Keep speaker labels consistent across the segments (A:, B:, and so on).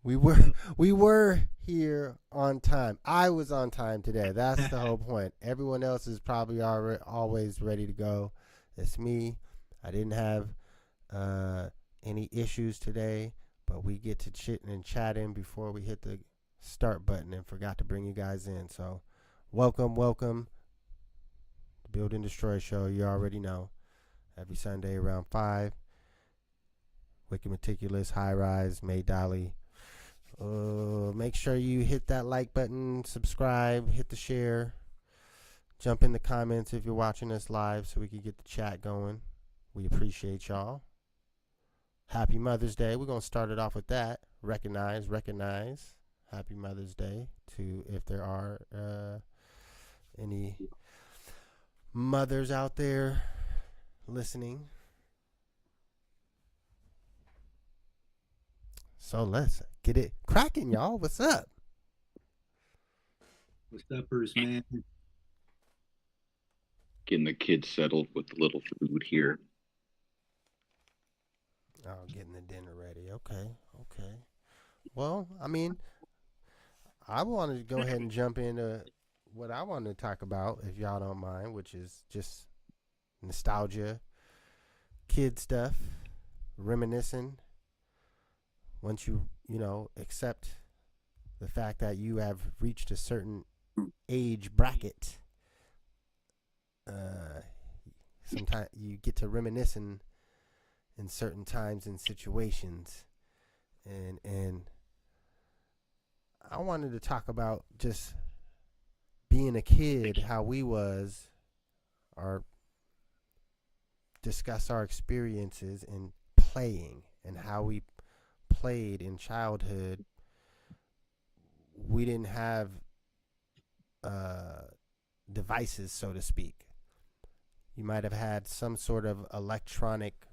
A: We were here on time. I was on time today. That's the whole point. Everyone else is probably always ready to go. It's me. I didn't have uh, any issues today, but we get to chitting and chatting before we hit the start button and forgot to bring you guys in. So, welcome. The Build and Destroy show. You already know. Every Sunday around 5. Wicked Meticulous, HighRize, May Dolly. Make sure you hit that like button, subscribe, hit the share, jump in the comments if you're watching us live so we can get the chat going. We appreciate y'all. Happy Mother's Day. We're going to start it off with that. Recognize. Happy Mother's Day to if there are any mothers out there listening. So let's get it cracking, y'all. What's up?
B: What's uppers, man?
C: Getting the kids settled with a little food here.
A: Oh, getting the dinner ready. Okay. Well, I mean, I wanted to go ahead and jump into what I wanted to talk about, if y'all don't mind, which is just nostalgia, kid stuff, reminiscing. Once you accept the fact that you have reached a certain age bracket, sometimes you get to reminisce in certain times and situations, and I wanted to talk about just being a kid, how we was, or discuss our experiences in playing and how we played in childhood. We didn't have devices, so to speak. You might have had some sort of electronic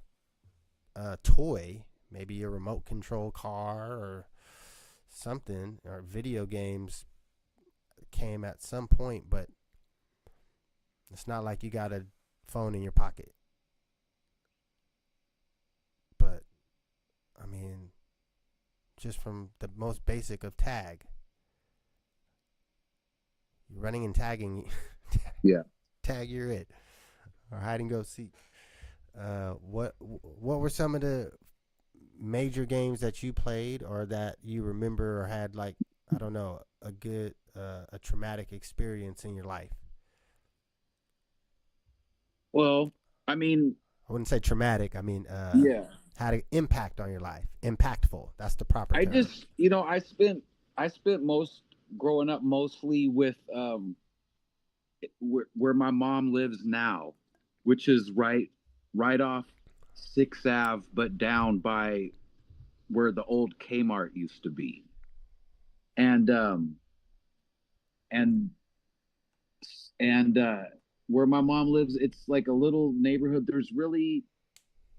A: toy, maybe a remote control car or something, or video games came at some point, but it's not like you got a phone in your pocket. But I mean, just from the most basic of tag, you're running and tagging.
C: Yeah.
A: Tag, you're it, or hide and go seek. What were some of the major games that you played, or that you remember, or had, like, I don't know, a good a traumatic experience in your life?
C: Well, I mean,
A: I wouldn't say traumatic. I mean,
C: yeah.
A: had an impact on your life. Impactful. That's the proper
C: I
A: term.
C: just, I spent most growing up mostly with where my mom lives now, which is right off 6th Ave, but down by where the old Kmart used to be. And and and where my mom lives, it's like a little neighborhood.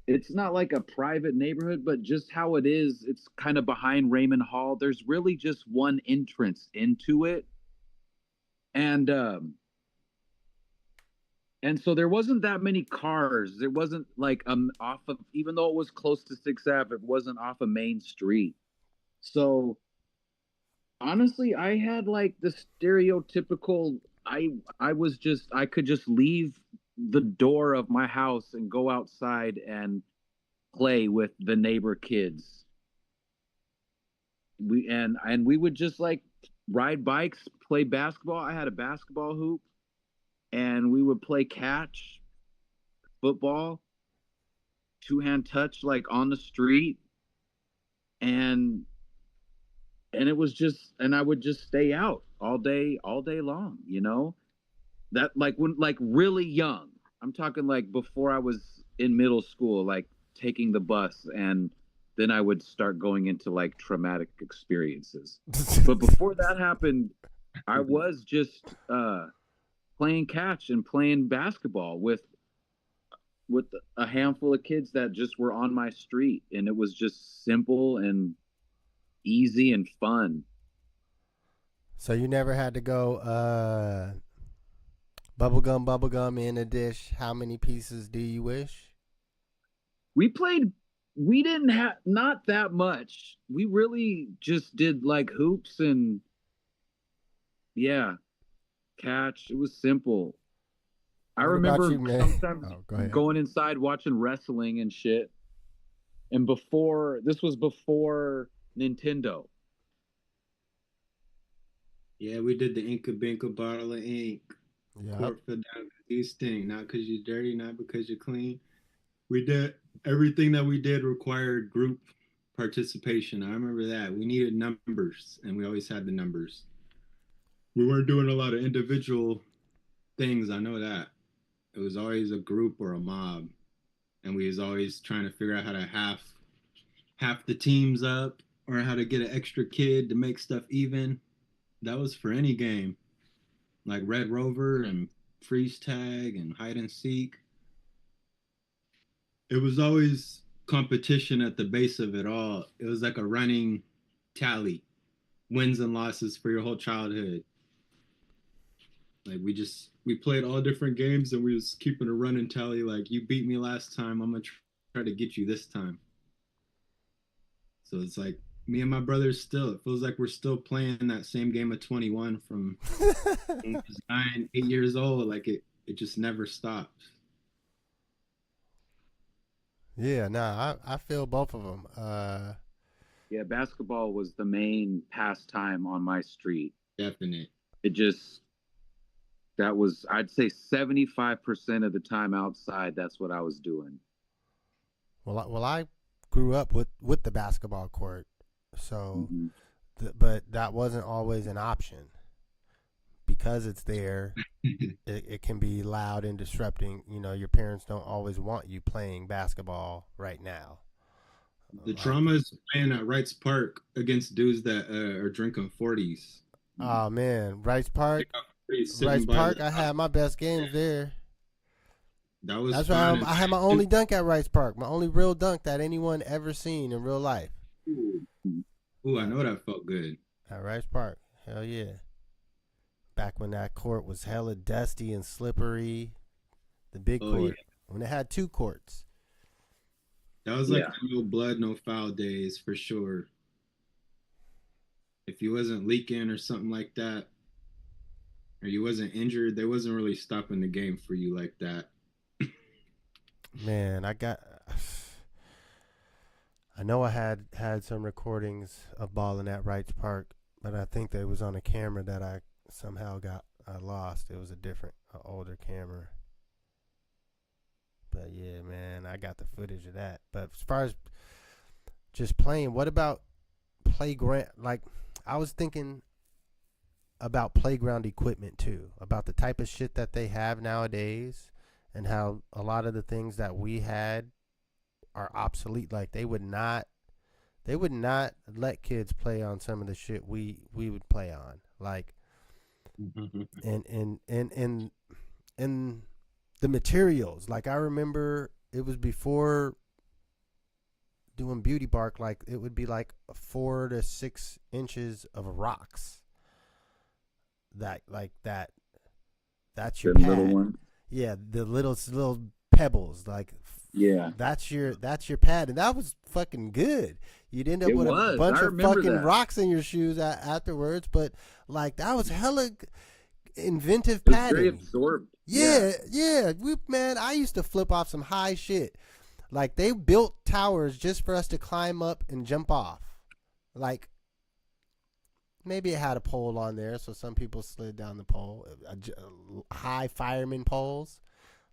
C: It's not like a private neighborhood, but just how it is, it's kind of behind Raymond Hall. There's really just one entrance into it. And so there wasn't that many cars. There wasn't like off of, even though it was close to 6th Ave, it wasn't off a main street. So honestly, I had like the stereotypical, I could just leave the door of my house and go outside and play with the neighbor kids. We would just like ride bikes, play basketball. I had a basketball hoop, and we would play catch, football, two-hand touch, like on the street. And and it was just, and I would just stay out all day long, that, like, when, like, really young. I'm talking like before I was in middle school, like taking the bus, and then I would start going into like traumatic experiences. But before that happened, I was just playing catch and playing basketball with a handful of kids that just were on my street, and it was just simple and easy and fun.
A: So you never had to go bubblegum in a dish. How many pieces do you wish?
C: We played We didn't have not that much. We really just did like hoops and yeah, catch. It was simple. I
A: What about
C: remember
A: you, man?
C: sometimes
A: Oh, go ahead.
C: going inside watching wrestling and shit. And before this was before Nintendo.
B: Yeah, we did the Inca Binka bottle of ink.
A: Yep.
B: Court for down these things, not because you're dirty, not because you're clean. We did everything that we did required group participation. I remember that. We needed numbers, and we always had the numbers. We weren't doing a lot of individual things. I know that. It was always a group or a mob, and we was always trying to figure out how to half the teams up or how to get an extra kid to make stuff even. That was for any game, like Red Rover and freeze tag and hide and seek. It was always competition at the base of it all. It was like a running tally, wins and losses for your whole childhood. Like we played all different games and we was keeping a running tally. Like you beat me last time, I'm gonna try to get you this time. So it's like me and my brothers still. It feels like we're still playing that same game of 21 from 9, 8 years old. Like it just never stops.
A: Yeah, nah, I feel both of them.
C: Yeah, basketball was the main pastime on my street.
B: Definite.
C: It just that was I'd say 75% of the time outside, that's what I was doing.
A: I grew up with the basketball court, so,
C: Mm-hmm.
A: but that wasn't always an option because it's there. It can be loud and disrupting. You know, your parents don't always want you playing basketball right now.
B: The trauma is playing at Wrights Park against dudes that are drinking 40s.
A: Oh man, Rice Park.
B: Sitting
A: I had my best games there.
B: That was
A: That's
B: fun.
A: why I had my only dunk at Rice Park. My only real dunk that anyone ever seen in real life.
B: Ooh, I know that felt good.
A: At Rice Park. Hell yeah. Back when that court was hella dusty and slippery. The big court.
B: Yeah.
A: When it had 2 courts.
B: That was like no blood, no foul days for sure. If you wasn't leaking or something like that, or you wasn't injured, they wasn't really stopping the game for you like that.
A: Man, I know I had some recordings of balling at Wrights Park, but I think that it was on a camera that I somehow I lost. It was a different, older camera. But yeah, man, I got the footage of that. But as far as just playing, what about playground? Like, I was thinking about playground equipment too, about the type of shit that they have nowadays, and how a lot of the things that we had are obsolete. Like they would not let kids play on some of the shit we would play on. Like, and the materials. Like I remember it was before doing beauty bark. Like it would be like 4 to 6 inches of rocks. That's your
C: The
A: pad.
C: little one.
A: Yeah, the little pebbles. Like
C: Yeah.
A: that's your pad, and that was fucking good. You'd end up with a bunch of fucking rocks in your shoes afterwards, but like that was hella inventive padding.
C: Very absorbed.
A: Yeah. Man, I used to flip off some high shit. Like they built towers just for us to climb up and jump off. Like maybe it had a pole on there, so some people slid down the pole. High fireman poles.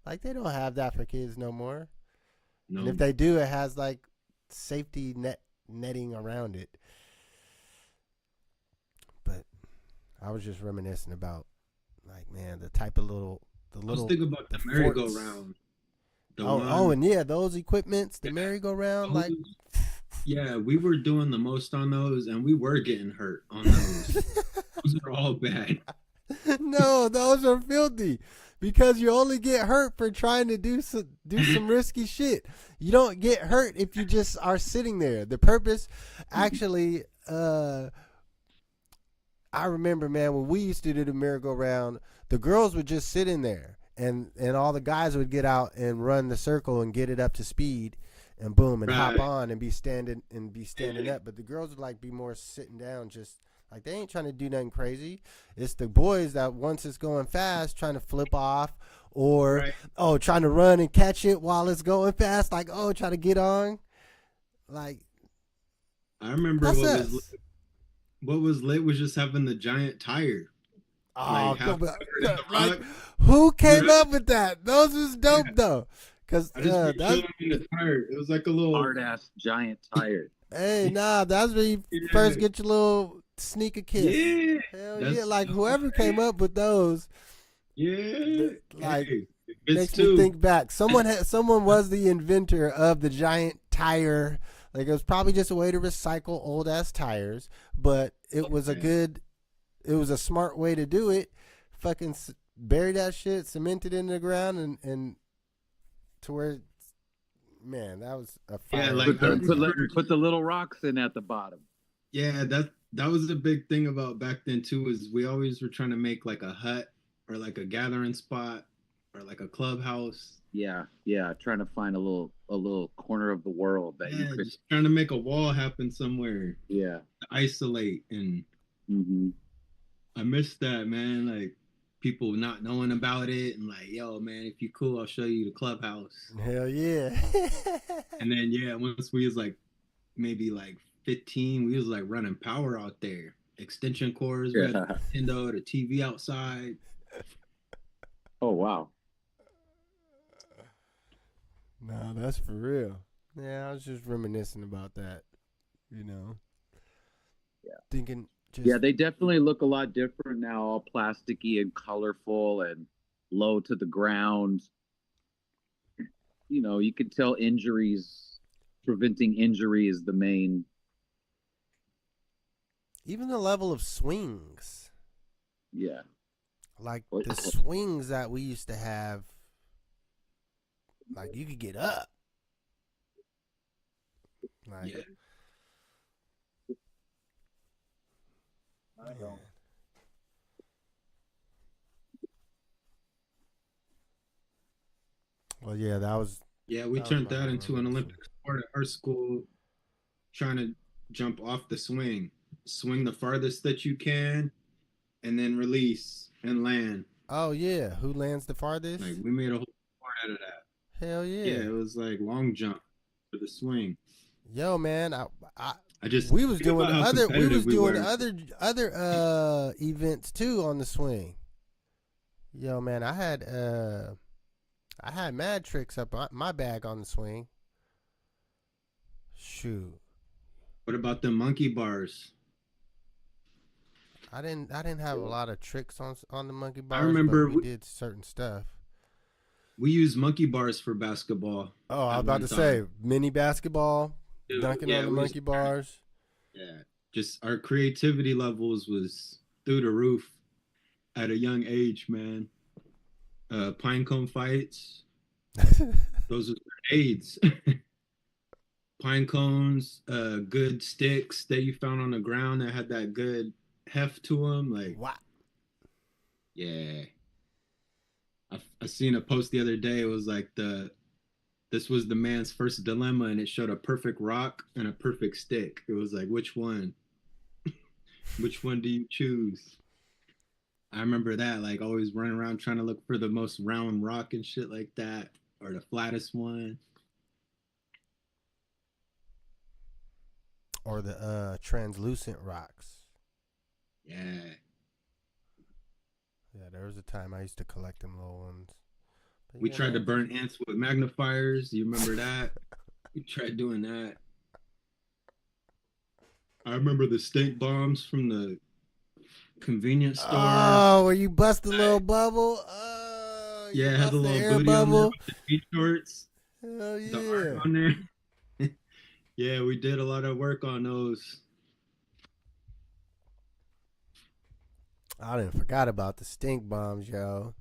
A: Like they don't have that for kids no more. No. And if they do, it has like safety netting around it. But I was just reminiscing about, like, man, the type of little. I was
B: thinking about the merry-go-round.
A: And yeah, those equipments, the merry-go-round, like.
B: Yeah, we were doing the most on those, and we were getting hurt on those. Those are all bad.
A: No, those are filthy. Because you only get hurt for trying to do some risky shit. You don't get hurt if you just are sitting there. The purpose, actually, I remember, man, when we used to do the merry-go-round, the girls would just sit in there, and all the guys would get out and run the circle and get it up to speed, and boom and hop
B: Right.
A: on and be standing up. But the girls would like be more sitting down, just like they ain't trying to do nothing crazy. It's the boys that once it's going fast trying to flip off or
B: Right.
A: trying to run and catch it while it's going fast, like try to get on. Like
B: I remember
A: that's us.
B: what was lit was just having the giant tire.
A: Oh,
B: Like half
A: come on.
B: covered in the
A: Like,
B: rock.
A: who came
B: Right.
A: up with that? Those was dope though. Cause
B: I just be
A: that's
B: chilling in the tire. It was like a little
C: Hard ass giant tire.
A: hey, nah, that's where you
B: yeah.
A: first get your little sneaker kiss.
B: Yeah.
A: Hell
B: That's
A: yeah, like whoever came up with those,
B: yeah.
A: like
B: Hey, it's
A: makes me
B: too.
A: think back. Someone was the inventor of the giant tire. Like it was probably just a way to recycle old ass tires, but it was a smart way to do it. Fucking bury that shit, cement it in the ground, and to where, man, that was a fire.
B: Yeah, like I remember.
C: Put the little rocks in at the bottom.
B: Yeah, that was the big thing about back then too. Is we always were trying to make like a hut or like a gathering spot or like a clubhouse.
C: Yeah, trying to find a little corner of the world that you
B: Yeah,
C: could.
B: just trying to make a wall happen somewhere
C: Yeah.
B: to isolate. And
C: Mm-hmm.
B: I miss that, man. Like people not knowing about it and like, yo, man, if you cool, I'll show you the clubhouse.
A: Hell yeah.
B: And then yeah, once we was like maybe like 15, we was like running power out there. Extension cords, we had a Nintendo, the TV outside.
C: Oh wow.
A: No, that's for real. Yeah, I was just reminiscing about that.
C: Yeah.
A: Thinking.
C: Yeah, they definitely look a lot different now, all plasticky and colorful and low to the ground. You can tell preventing injury is the main.
A: Even the level of swings.
C: Yeah.
A: Like the swings that we used to have, like you could get up. Like,
B: Yeah.
C: I don't.
A: Well, yeah, that was.
B: Yeah, we turned that into an Olympic sport at our school, trying to jump off the swing the farthest that you can, and then release and land.
A: Oh yeah, who lands the farthest?
B: Like we made a whole sport out of that.
A: Hell yeah.
B: Yeah, it was like long jump for the swing.
A: Yo, man,
B: We
A: was doing other events too on the swing. Yo, man, I had mad tricks up my bag on the swing. Shoot.
B: What about the monkey bars?
A: I didn't have a lot of tricks on the monkey bars.
B: I remember
A: but we did certain stuff.
B: We used monkey bars for basketball.
A: Oh, I was about to say mini basketball,
B: Dude,
A: dunking on the monkey bars.
B: Yeah, just our creativity levels was through the roof at a young age, man. Pine cone fights. Those are grenades. Pine cones, good sticks that you found on the ground that had that good heft to them. Like,
A: what?
B: Yeah. I seen a post the other day. It was like this was the man's first dilemma, and it showed a perfect rock and a perfect stick. It was like, which one? Which one do you choose? I remember that, like always running around trying to look for the most round rock and shit like that, or the flattest one.
A: Or the translucent rocks.
B: Yeah.
A: Yeah, there was a time I used to collect them little ones. But
B: We tried to burn ants with magnifiers. You remember that? We tried doing that. I remember the stink bombs from the convenience store.
A: Oh, where you bust the little bubble? Oh,
B: yeah, it had the little
A: air
B: booty
A: bubble.
B: on there with the t-shirts.
A: Hell yeah.
B: The art on there. Yeah, we did a lot of work on those.
A: I didn't forgot about the stink bombs, yo.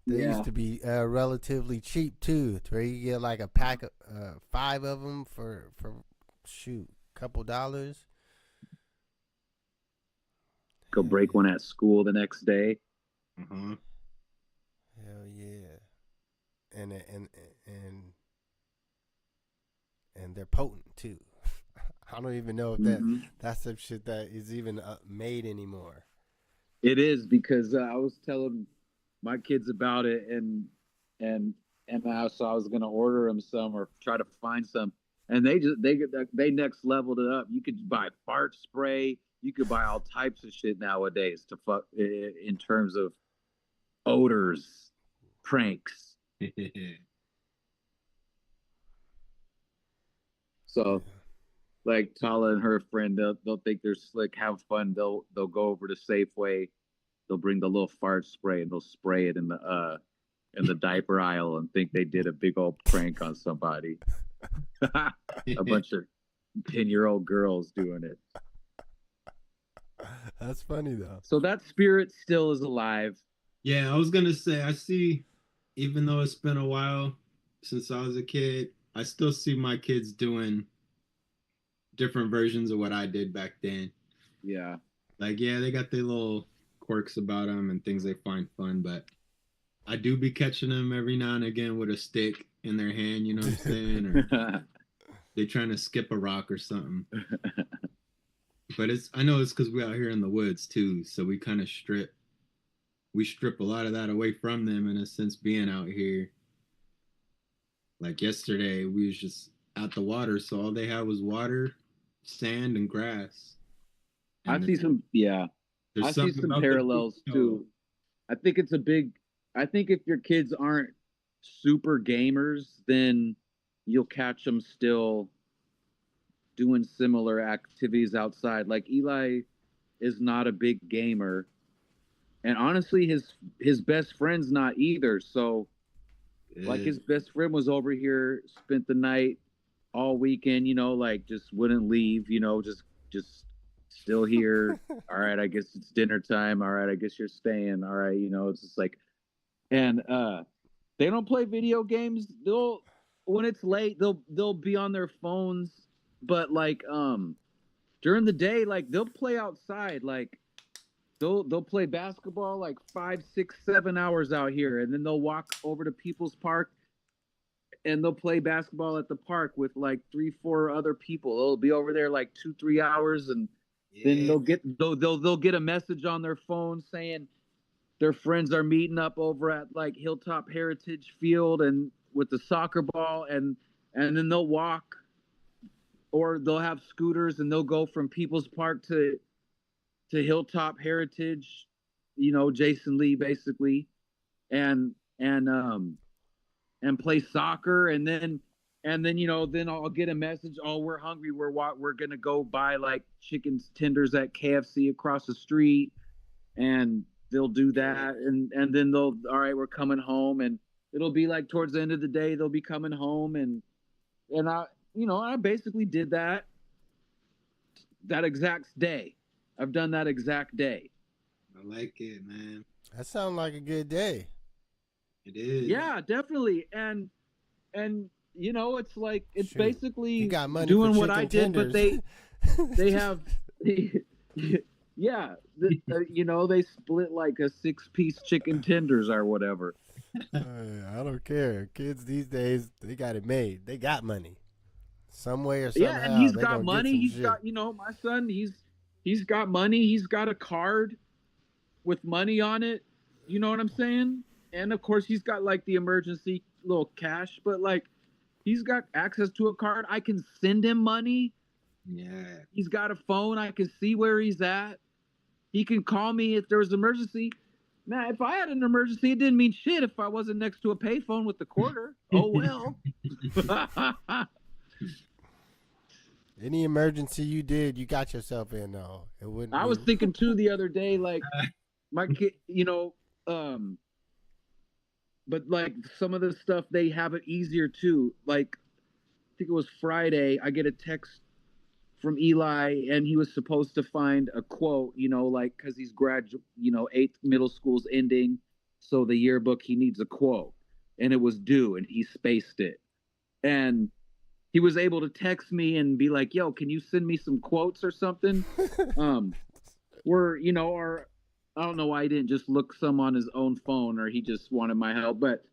A: They used to be relatively cheap too. Where you get like a pack of 5 of them for shoot, couple dollars.
C: Go break one at school the next day.
B: Uh-huh.
A: Hell yeah. And they're potent too. I don't even know if that's some shit that is even made anymore.
C: It is, because I was telling my kids about it, and so I was gonna order them some or try to find some, and they next leveled it up. You could buy fart spray. You could buy all types of shit nowadays to fuck in terms of odors, pranks. So, like Tala and her friend, they'll think they're slick, have fun. They'll go over to Safeway. They'll bring the little fart spray and they'll spray it in the diaper aisle and think they did a big old prank on somebody. A bunch of 10-year-old girls doing it.
A: That's funny though.
C: So that spirit still is alive.
B: Yeah, I was gonna say, I see, even though it's been a while since I was a kid, I still see my kids doing different versions of what I did back then.
C: Yeah.
B: Like, yeah, they got their little quirks about them and things they find fun, but I do be catching them every now and again with a stick in their hand, you know what I'm saying? Or they trying to skip a rock or something. But I know it's because we're out here in the woods too, so we kind of strip a lot of that away from them, in a sense, being out here. Like yesterday, we was just at the water, so all they had was water, sand, and grass. And
C: I see some parallels too. I think if your kids aren't super gamers, then you'll catch them still doing similar activities outside. Like Eli is not a big gamer, and honestly, his best friend's not either. So, like, his best friend was over here, spent the night all weekend, like just wouldn't leave, just still here. All right, I guess it's dinner time. All right, I guess you're staying. All right, it's just like, and they don't play video games. When it's late, they'll be on their phones, but like during the day, like they'll play outside. Like they'll play basketball like 5, 6, 7 hours out here, and then they'll walk over to People's Park and they'll play basketball at the park with like 3, 4 other people. They'll be over there like 2, 3 hours, and then they'll get a message on their phone saying their friends are meeting up over at like Hilltop Heritage Field and with the soccer ball, and then they'll walk, or they'll have scooters and they'll go from People's Park to Hilltop Heritage, Jason Lee basically, and play soccer, and then then I'll get a message, oh, we're hungry, we're gonna go buy like chicken tenders at KFC across the street, and they'll do that, and then all right, we're coming home, and it'll be like towards the end of the day they'll be coming home, and I basically did that exact day. I've done that exact day.
B: I like it, man.
A: That sounds like a good day.
B: It is.
C: Yeah, definitely. And it's like, it's
A: Shoot.
C: basically
A: You got money
C: doing
A: for
C: what I did,
A: tenders.
C: but they have, yeah, they split like a 6-piece chicken tenders or whatever.
A: I don't care. Kids these days, they got it made. They got money. Some way or somehow.
C: Yeah, and he's got money. He's got, my son, he's got money. He's got a card with money on it. You know what I'm saying? And of course, he's got like the emergency little cash, but like he's got access to a card. I can send him money.
B: Yeah.
C: He's got a phone. I can see where he's at. He can call me if there's an emergency. Man, if I had an emergency, it didn't mean shit if I wasn't next to a payphone with the quarter. Oh, well.
A: Any emergency you did, you got yourself in, though. It wouldn't.
C: I was thinking, too, the other day, like, my kid, but like some of the stuff, they have it easier, too. Like, I think it was Friday, I get a text from Eli, and he was supposed to find a quote, like, because he's 8th middle school's ending, so the yearbook, he needs a quote, and it was due, and he spaced it, and he was able to text me and be like, yo, can you send me some quotes or something? Or I don't know why he didn't just look some on his own phone, or he just wanted my help, but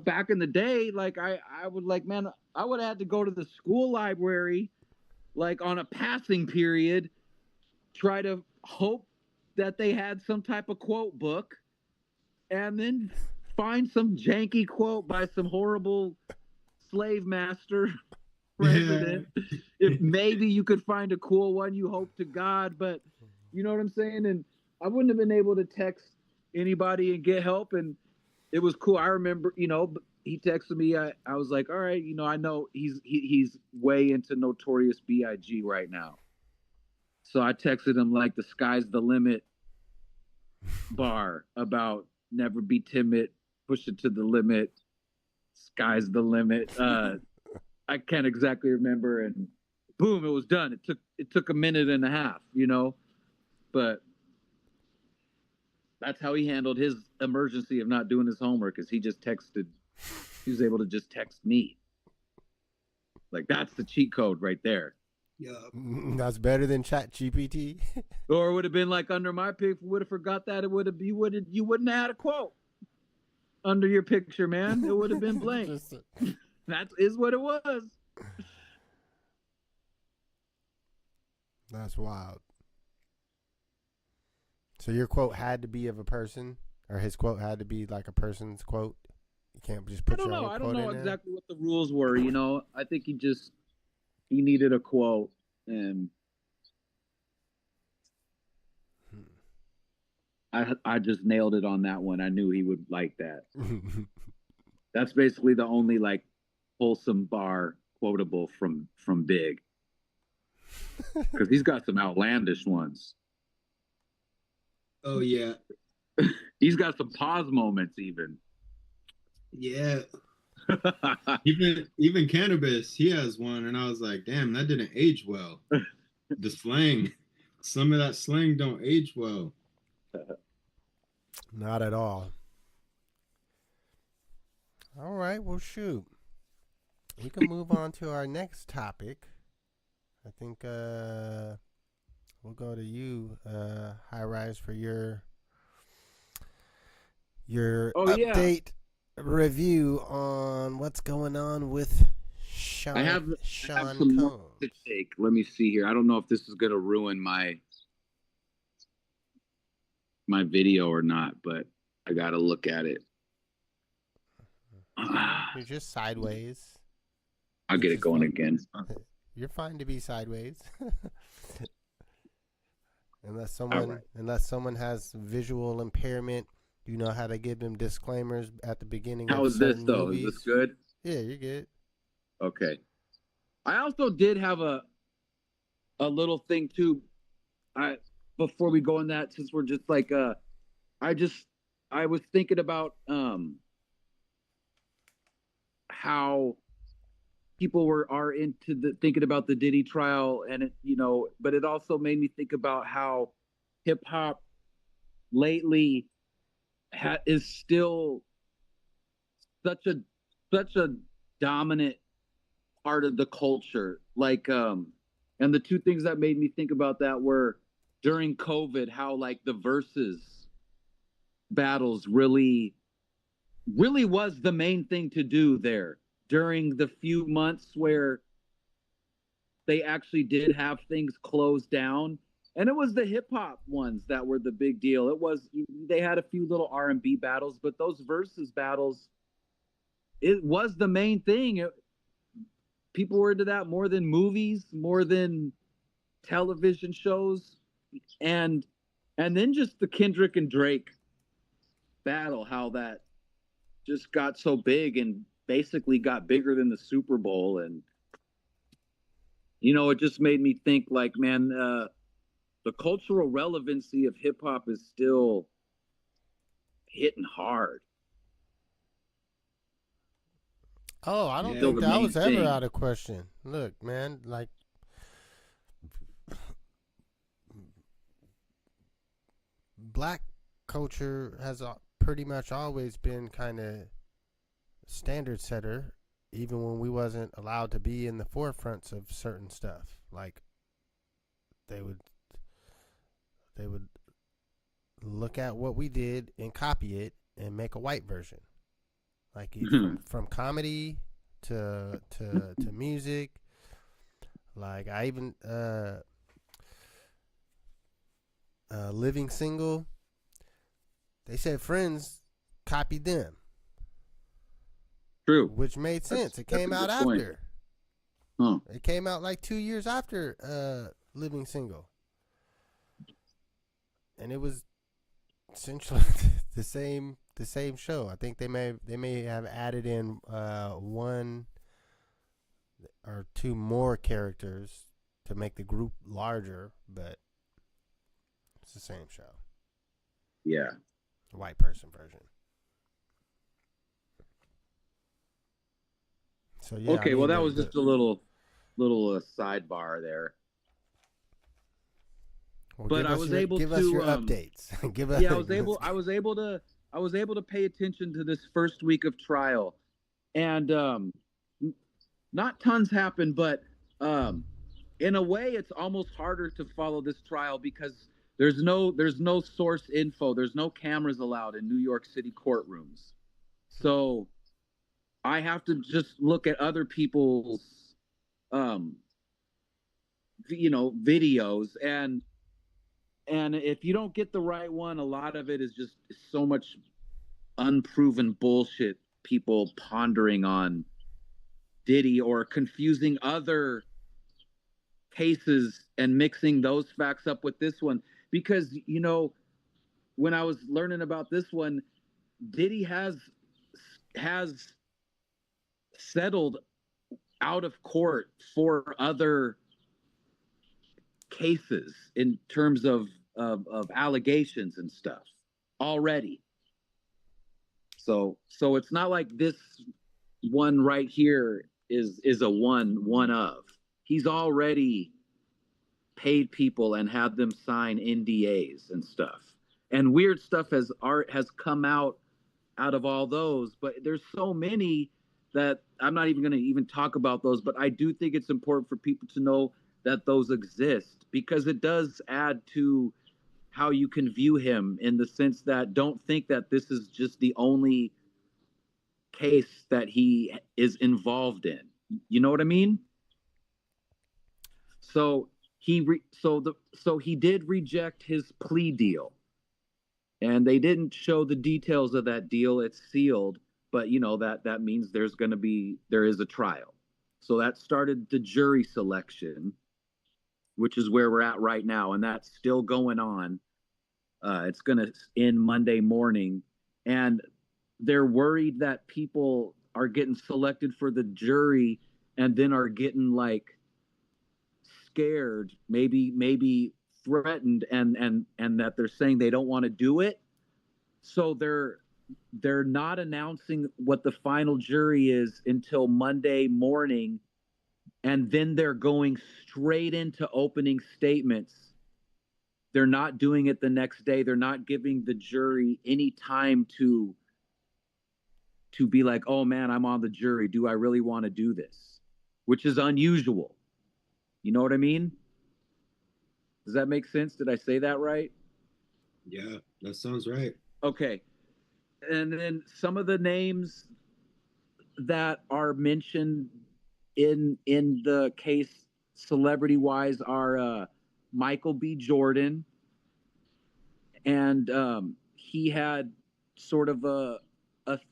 C: back in the day, like I would like, man, I would have had to go to the school library, like on a passing period, try to hope that they had some type of quote book, and then find some janky quote by some horrible slave master president. If maybe you could find a cool one, you hope to God, but you know what I'm saying? And I wouldn't have been able to text anybody and get help. And it was cool. I remember, he texted me. I was like, all right, I know he's way into Notorious B.I.G. right now. So I texted him like the sky's the limit bar about never be timid, push it to the limit, sky's the limit. I can't exactly remember, and boom, it was done. It took a minute and a half, but that's how he handled his emergency of not doing his homework, because he was able to just text me. Like, that's the cheat code right there.
B: Yeah.
A: That's better than ChatGPT.
C: Or it would have been like under my pic, would have forgot that you wouldn't have had a quote under your picture, man. It would have been blank. That is what it was.
A: That's wild. So your quote had to be of a person, or his quote had to be like a person's quote? You can't just put your own quote in there?
C: I don't know exactly what the rules were, I think he needed a quote, and I just nailed it on that one. I knew he would like that. That's basically the only like wholesome bar quotable from Big, because he's got some outlandish ones.
B: Oh yeah.
C: He's got some pause moments even.
B: Yeah. even Cannabis, he has one, and I was like, damn, that didn't age well. The slang, some of that slang don't age well.
A: Not at all. All right, well, shoot. We can move on to our next topic. I think we'll go to you, HighRize, for your update review on what's going on with Sean.
C: I have some notes to take. Let me see here. I don't know if this is going to ruin my video or not, but I got to look at it.
A: You're just sideways.
C: I'll get it going again.
A: You're fine to be sideways. Unless someone has visual impairment, you know how to give them disclaimers at the beginning.
C: How is this though? Movies. Is this good?
A: Yeah, you're good.
C: Okay. I also did have a little thing too. Before we go in that, since we're just like I was thinking about how people are into thinking about the Diddy trial, and it, but it also made me think about how hip hop lately is still such a dominant part of the culture. Like, and the two things that made me think about that were during COVID, how like the versus battles really was the main thing to do there during the few months where they actually did have things closed down. And it was the hip hop ones that were the big deal. They had a few little R&B battles, but those versus battles, it was the main thing. People were into that more than movies, more than television shows. And then just the Kendrick and Drake battle, how that just got so big and basically got bigger than the Super Bowl. And, it just made me think like, man, the cultural relevancy of hip hop is still hitting hard.
A: Oh, I don't think that was ever out of question. Look, man, like black culture has pretty much always been kind of standard setter, even when we wasn't allowed to be in the forefronts of certain stuff. Like they would look at what we did and copy it and make a white version. like from comedy to music. Like I even Living Single. They said Friends copied them.
C: True.
A: Which made sense. It came out after. It came out like 2 years after Living Single. And it was essentially the same show. I think they may have added in one or two more characters to make the group larger, but it's the same show.
C: Yeah.
A: White person version. So yeah.
C: Okay, well that was just a little sidebar there.
A: Well,
C: but I was able to
A: give us your updates.
C: Yeah, I was able to pay attention to this first week of trial, and not tons happened, but in a way, it's almost harder to follow this trial because there's no source info. There's no cameras allowed in New York City courtrooms, so I have to just look at other people's videos, and if you don't get the right one, a lot of it is just so much unproven bullshit, people pondering on Diddy or confusing other cases and mixing those facts up with this one. Because, when I was learning about this one, Diddy has settled out of court for other cases in terms of allegations and stuff already. So it's not like this one right here is a one of. He's already paid people and had them sign NDAs and stuff. And weird stuff has come out of all those, but there's so many that I'm not even going to even talk about those, but I do think it's important for people to know that those exist, because it does add to how you can view him, in the sense that don't think that this is just the only case that he is involved in. You know what I mean? So he did reject his plea deal, and they didn't show the details of that deal. It's sealed, but that means there is a trial. So that started the jury selection, which is where we're at right now, and that's still going on. It's going to end Monday morning, and they're worried that people are getting selected for the jury and then are getting like scared, maybe threatened, and that they're saying they don't want to do it. So they're not announcing what the final jury is until Monday morning, and then they're going straight into opening statements. They're not doing it the next day. They're not giving the jury any time to be like, oh man, I'm on the jury. Do I really want to do this? Which is unusual. You know what I mean? Does that make sense? Did I say that right?
B: Yeah, that sounds right.
C: Okay. And then some of the names that are mentioned in the case celebrity-wise are Michael B. Jordan, and he had sort of a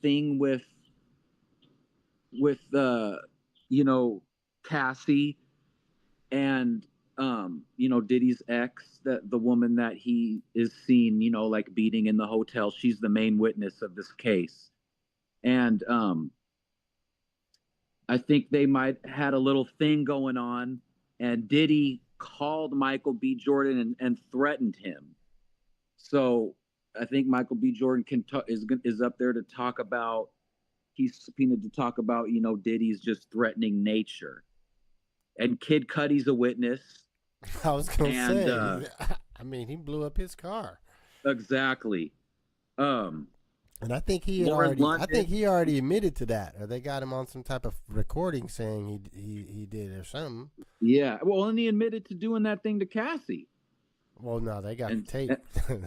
C: thing with Cassie, and Diddy's ex, that the woman that he is seen like beating in the hotel. She's the main witness of this case, and I think they might had a little thing going on, and Diddy called Michael B. Jordan and threatened him. So I think Michael B. Jordan is up there to talk about. He's subpoenaed to talk about Diddy's just threatening nature, and Kid Cudi's a witness.
A: I was gonna say. I mean, he blew up his car.
C: Exactly.
A: And I think he already admitted to that, or they got him on some type of recording saying he did or something.
C: Yeah. Well, and he admitted to doing that thing to Cassie.
A: Well, no, they got
C: And
A: the tape.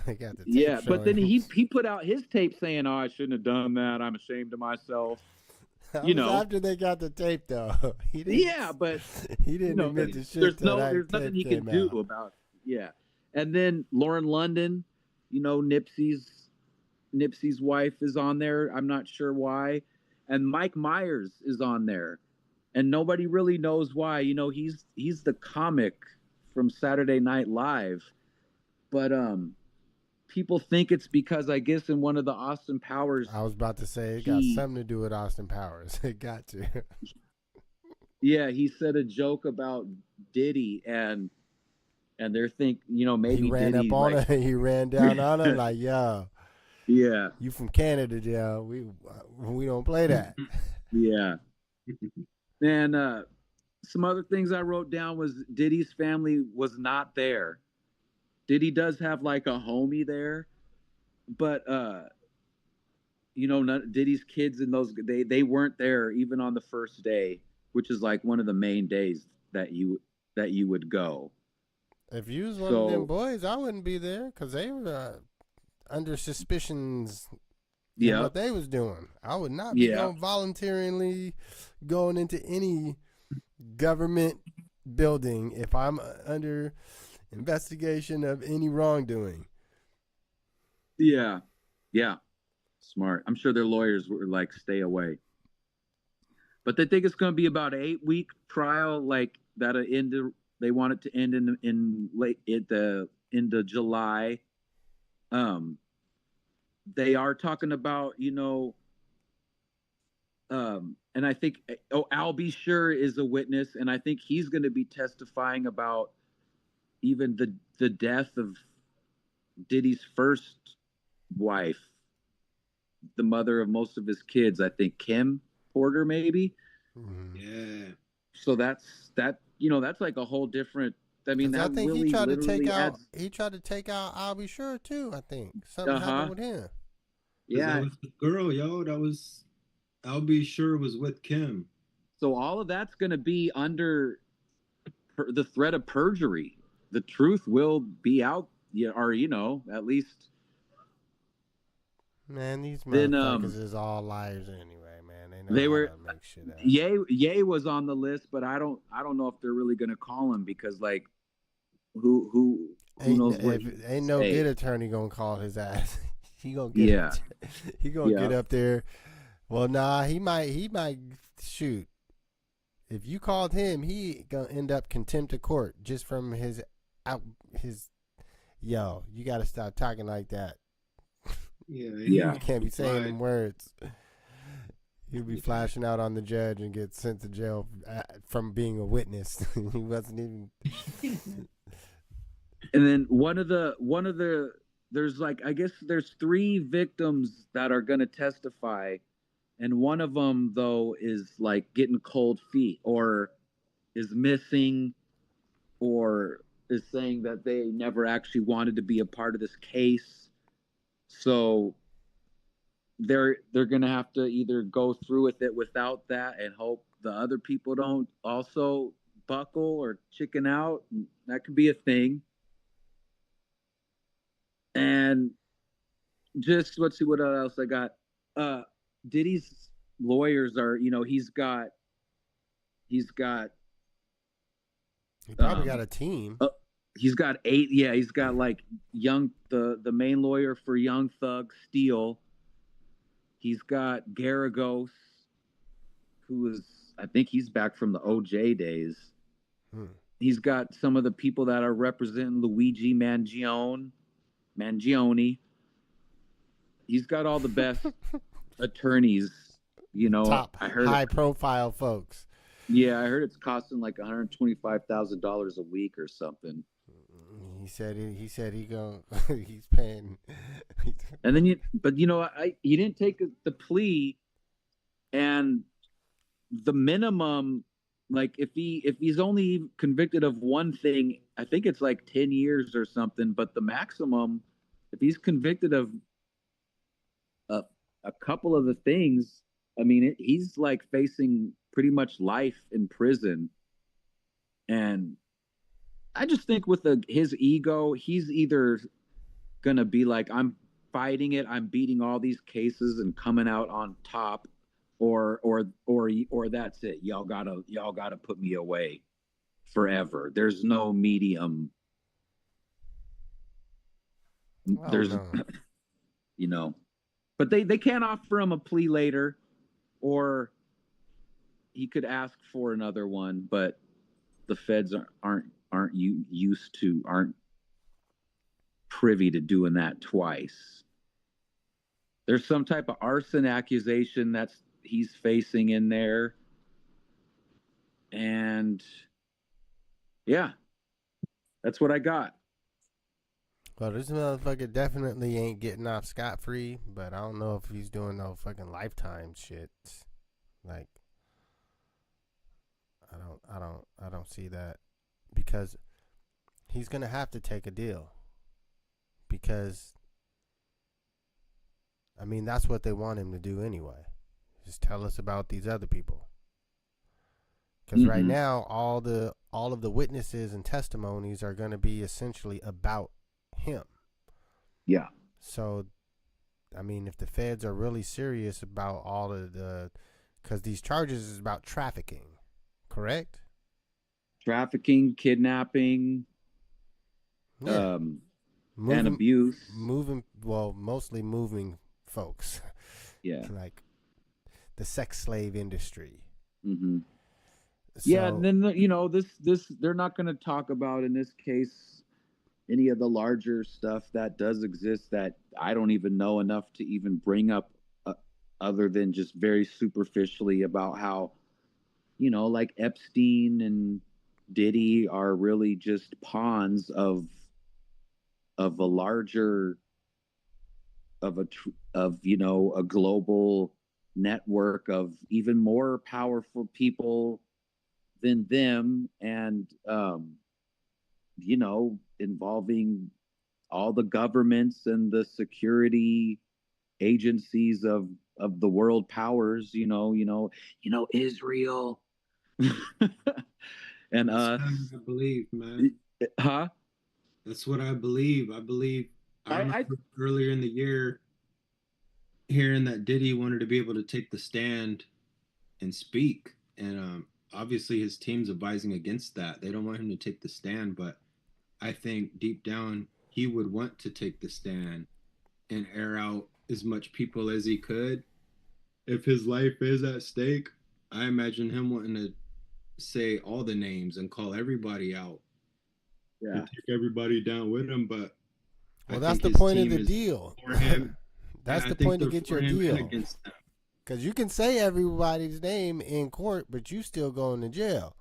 A: They got the tape.
C: yeah, but then
A: showing.
C: he put out his tape saying, "Oh, I shouldn't have done that. I'm ashamed of myself."
A: That
C: You
A: was
C: know.
A: after they got the tape, though. He didn't.
C: Yeah, but
A: he didn't
C: you know,
A: admit the shit till that
C: there's nothing
A: tape
C: he can
A: came
C: do
A: out.
C: about it. Yeah. And then Lauren London, you know, Nipsey's wife is on there. I'm not sure why. And Mike Myers is on there. And nobody really knows why. You know, he's the comic from Saturday Night Live. But people think it's because I guess in one of the Austin Powers,
A: I was about to say it got something to do with Austin Powers. It got to.
C: Yeah, he said a joke about Diddy and they're you know, maybe
A: he ran
C: Diddy,
A: up on
C: like,
A: her. He ran down on her like, "Yo,
C: yeah,
A: you from Canada, yo? We don't play that."
C: yeah. And some other things I wrote down was Diddy's family was not there. Diddy does have like a homie there, but you know, Diddy's kids and those they weren't there even on the first day, which is like one of the main days that you would go.
A: If you was one of them boys, I wouldn't be there because they were under suspicions.
C: Yeah,
A: what they was doing. I would not be voluntarily going into any government building if I'm under investigation of any wrongdoing.
C: Yeah. Smart. I'm sure their lawyers were like, stay away. But they think it's going to be about an 8-week trial, like that'll end. They want it to end in late at the end of July. They are talking about, you know, and I think Al B. Sure is a witness, and I think he's going to be testifying about even the death of Diddy's first wife, the mother of most of his kids. I think Kim Porter, maybe.
A: Mm-hmm.
B: Yeah.
C: So that's you know, that's like a whole different. I mean, that
A: I think
C: really
A: he tried to take out.
C: adds...
A: He tried to take out I'll Be Sure too. I think something happened with him.
C: Yeah,
B: that was the girl, yo. That was I'll Be Sure was with Kim.
C: So all of that's going to be under the threat of perjury. The truth will be out, or you know, at least.
A: Man, these motherfuckers is all liars anyway, man. They know how to make shit up.
C: Ye was on the list, but I don't know if they're really gonna call him because like who knows what
A: ain't no good attorney gonna call his ass. He gonna get he gonna get up there. Well, nah, he might shoot. If you called him, he gonna end up contempt of court just from his yo. You gotta stop talking like that.
B: Yeah.
A: You can't be saying them words. He'll be flashing out on the judge and get sent to jail from being a witness. He wasn't even.
C: And then one of the there's like, I guess there's 3 victims that are going to testify, and one of them though is like getting cold feet or is missing or is saying that they never actually wanted to be a part of this case. So they're going to have to either go through with it without that and hope the other people don't also buckle or chicken out. That could be a thing. And just let's see what else I got. Diddy's lawyers are, you know, he's
A: probably got a team.
C: He's got 8. Yeah, he's got like the main lawyer for Young Thug Steele. He's got Garagos, who is, I think he's back from the OJ days. He's got some of the people that are representing Luigi Mangione. He's got all the best attorneys, you know.
A: Top
C: I heard
A: high profile folks.
C: Yeah, I heard it's costing like $125,000 a week or something.
A: He said he's paying.
C: And then he didn't take the plea, and the minimum, like if he's only convicted of one thing, I think it's like 10 years or something. But the maximum, if he's convicted of a couple of the things, I mean, he's like facing pretty much life in prison. And I just think with his ego, he's either gonna be like, I'm fighting it, I'm beating all these cases and coming out on top, or that's it. Y'all gotta put me away forever. There's no medium.
A: Oh no.
C: You know, but they can't offer him a plea later, or he could ask for another one, but the feds aren't privy to doing that twice. There's some type of arson accusation that's he's facing in there. And yeah, that's what I got.
A: Well, this motherfucker definitely ain't getting off scot-free, but I don't know if he's doing no fucking lifetime shit. Like, I don't see that, because he's gonna have to take a deal, because I mean that's what they want him to do anyway. Just tell us about these other people. Because right now, all of the witnesses and testimonies are going to be essentially about him.
C: Yeah.
A: So, I mean, if the feds are really serious about all of because these charges is about trafficking, correct?
C: Trafficking, kidnapping,
A: Yeah.
C: and abuse.
A: Mostly moving folks.
C: Yeah.
A: Like the sex slave industry.
C: Mm-hmm.
A: So,
C: yeah, and then this they're not going to talk about in this case any of the larger stuff that does exist that I don't even know enough to even bring up, other than just very superficially about how, like Epstein and Diddy are really just pawns of a larger of a global network of even more powerful people than them, and involving all the governments and the security agencies of the world powers, Israel and us.
B: I believe, man.
C: Huh?
B: That's what I believe. I remember earlier in the year hearing that Diddy wanted to be able to take the stand and speak, and obviously his team's advising against that. They don't want him to take the stand, but I think deep down he would want to take the stand and air out as much people as he could. If his life is at stake, I imagine him wanting to say all the names and call everybody out.
C: Yeah.
B: And take everybody down with him, but
A: that's the point of the deal.
B: For him,
A: that's the point to get your deal. Because you can say everybody's name in court, but you still going to jail.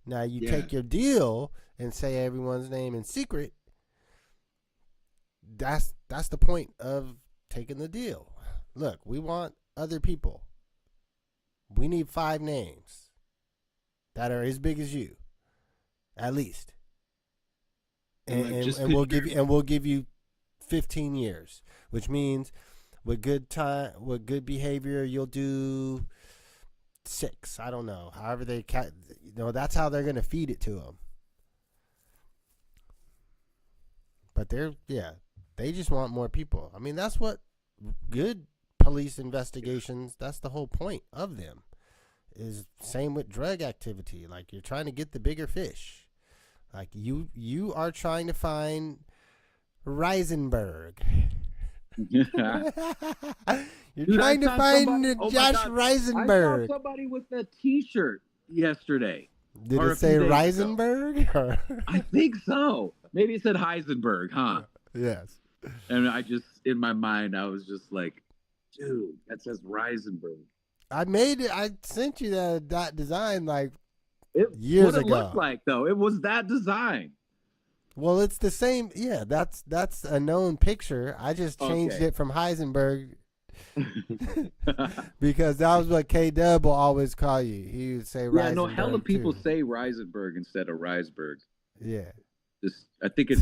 A: Now you take your deal and say everyone's name in secret. That's the point of taking the deal. Look, we want other people. We need 5 names that are as big as you, at least. And we'll give you 15 years, which means with good behavior you'll do 6. I don't know. However that's how they're gonna feed it to them. But they just want more people. I mean, that's what good police investigations. That's the whole point of them. Is same with drug activity. Like, you're trying to get the bigger fish. Like you are trying to find Reisenberg. You're trying to find Josh Reisenberg.
C: I saw somebody with a T-shirt yesterday.
A: Did it say Reisenberg?
C: I think so. Maybe it said Heisenberg, huh?
A: Yes.
C: And I just, in my mind, I was just like, dude, that says Reisenberg.
A: I made it. I sent you that design like
C: years ago. What it looked like, though, it was that design.
A: Well, it's the same. Yeah, that's a known picture. I just changed it from Heisenberg because that was what K-Dub will always call you. He would say Reisenberg.
C: Yeah, no, hella people say Reisenberg instead of Riseberg.
A: Yeah.
C: I think it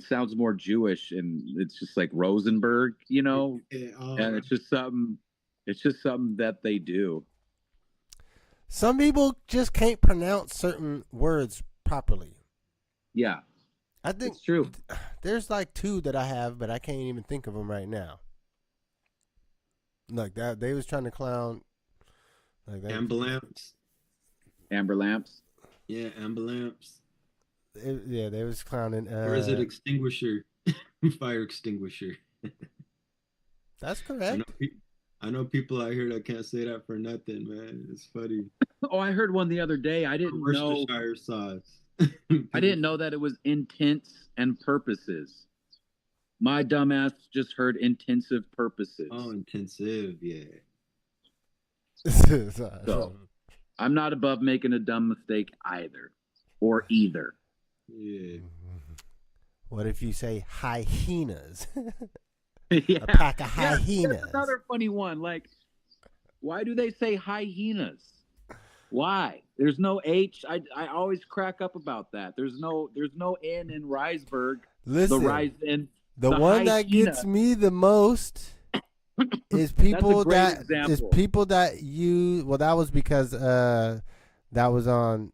C: sounds more Jewish, and it's just like Rosenberg, and it's just something that they do.
A: Some people just can't pronounce certain words properly.
C: Yeah,
A: I think
C: it's true.
A: there's like two that I have, but I can't even think of them right now. Like that, they was trying to clown. Like that.
B: Amber lamps.
C: Amber lamps.
B: Yeah, amber lamps.
A: Yeah, they was clowning.
B: Or is it extinguisher? Fire extinguisher.
A: That's
B: I
A: correct.
B: know, I know people out here that can't say that for nothing, man. It's funny.
C: Oh, I heard one the other day. I didn't know.
B: Worcestershire sauce.
C: I didn't know that it was intents and purposes. My dumbass just heard intensive purposes.
B: Oh, intensive, yeah.
C: So I'm not above making a dumb mistake either, or either.
B: Yeah.
A: What if you say hyenas?
C: Yeah.
A: A pack of
C: Yeah,
A: hyenas.
C: that's another funny one. Like, why do they say hyenas? Why? There's no H. I always crack up about that. There's no N in Riseburg.
A: Listen,
C: The rise in
A: the one that
C: hyena.
A: gets me the most is people
C: That's a great example.
A: use. Well, that was because that was on.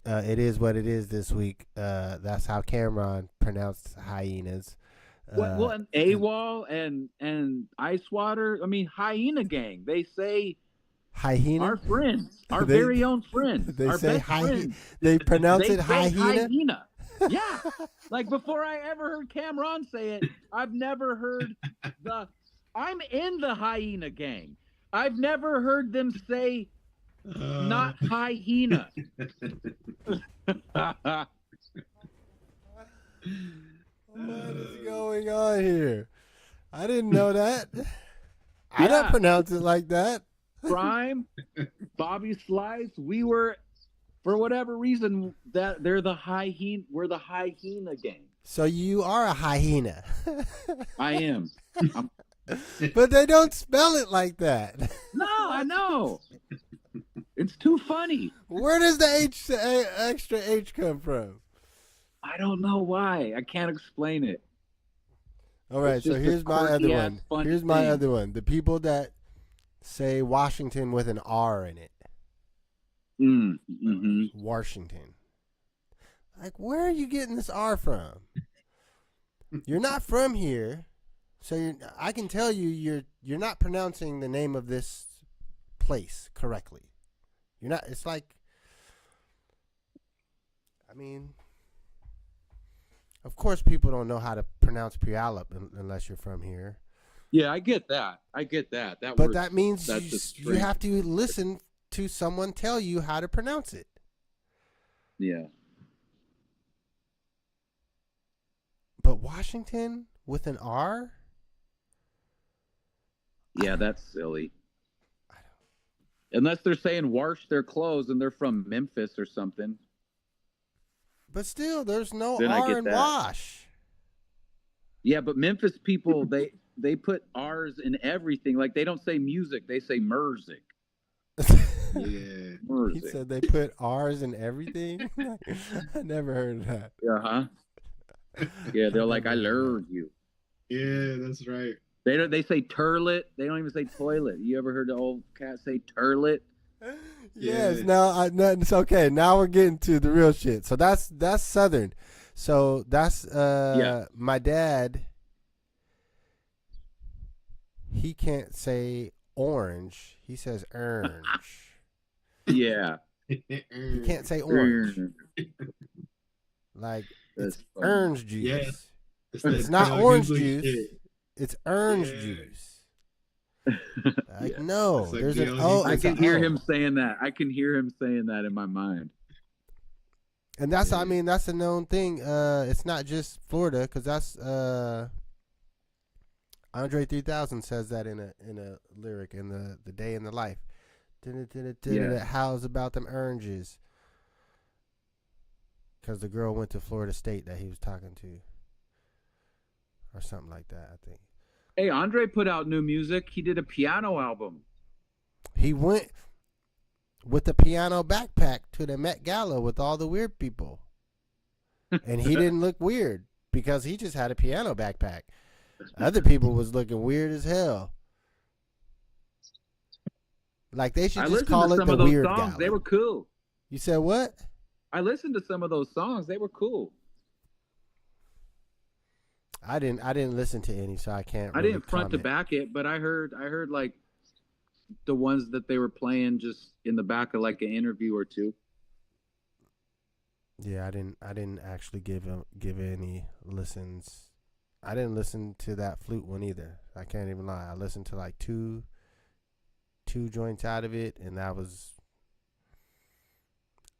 A: It is what it is this week. That's how Cameron pronounced hyenas.
C: Well, and AWOL and Icewater. I mean, hyena gang. They say
A: hyena.
C: our friends, our
A: They-
C: very own friends,
A: They
C: our
A: say
C: best friends.
A: They pronounce
C: They
A: it
C: say
A: hyena.
C: Yeah. Like before I ever heard Cameron say it, I've never heard I'm in the hyena gang. I've never heard them say not hyena.
A: What is going on here? I didn't know that. I
C: Yeah.
A: don't pronounce it like that.
C: Prime, Bobby Slice, we were, for whatever reason, that they're the hyena. We're the hyena gang.
A: So you are a hyena.
C: I am.
A: But they don't spell it like that.
C: No, I know. It's too funny.
A: Where does the extra H come from?
C: I don't know why. I can't explain it.
A: All right,
C: It's
A: so
C: just a
A: here's my other
C: quirky-ass,
A: one.
C: funny
A: Here's my
C: thing.
A: other one. The people that say Washington with an R in it.
C: Mm-hmm.
A: Washington. Like, where are you getting this R from? You're not from here, so I can tell you you're not pronouncing the name of this place correctly. You're not. It's like, I mean, of course, people don't know how to pronounce Puyallup unless you're from here.
C: Yeah, I get that. That
A: But
C: word's-
A: that means
C: that's just
A: you
C: strange.
A: have to listen to someone tell you how to pronounce it.
C: Yeah.
A: But Washington with an R?
C: Yeah, that's silly. Unless they're saying wash their clothes and they're from Memphis or something.
A: But still, there's no
C: Then I
A: R
C: get
A: in
C: that.
A: wash.
C: Yeah, but Memphis people, they put R's in everything. Like they don't say music, they say Merzik.
B: Yeah.
A: He
C: Merzik.
A: said they put R's in everything. I never heard of that.
C: Uh-huh. Yeah, they're like, I learned you.
B: Yeah, that's right.
C: They say turlet. They don't even say toilet. You ever heard the old cat say turlet?
A: Yes.
B: Yeah.
A: Now it's okay. Now we're getting to the real shit. So that's Southern. So that's
C: Yeah.
A: my dad. He can't say orange. He says orange.
C: Yeah.
A: He can't say orange. Like
C: That's
A: it's
C: funny.
A: orange juice.
B: Yeah.
A: It's
B: that
A: not
B: Doug
A: orange
B: English
A: juice.
B: shit.
A: It's orange
B: Yeah.
A: juice. Like
C: Yeah.
A: no,
B: It's like
A: there's
B: the
A: an
B: old
A: O.
C: I
A: it's
C: can
A: a
C: hear
A: O.
C: him saying that. I can hear him saying that in my mind.
A: And that's, I
B: Yeah.
A: mean, that's a known thing. It's not just Florida, because that's Andre 3000 says that in a lyric in the Day in the Life.
C: Yeah.
A: How's about them oranges? Because the girl went to Florida State that he was talking to, or something like that. I think
C: Hey, Andre put out new music. He did a piano album.
A: he went with the piano backpack to the Met Gala with all the weird people, and he didn't look weird because he just had a piano backpack. Other people was looking weird as hell. Like they should
C: I
A: just
C: listened
A: call
C: to
A: it
C: some
A: the
C: of those
A: Weird
C: songs.
A: Gallery.
C: They were cool.
A: You said what?
C: I listened to some of those songs. They were cool.
A: I didn't listen to any, so I can't.
C: I
A: Really
C: didn't front to
A: comment.
C: back it, but I heard like the ones that they were playing just in the back of like an interview or two.
A: Yeah, I didn't actually give any listens. I didn't listen to that flute one either. I can't even lie. I listened to like two joints out of it, and that was.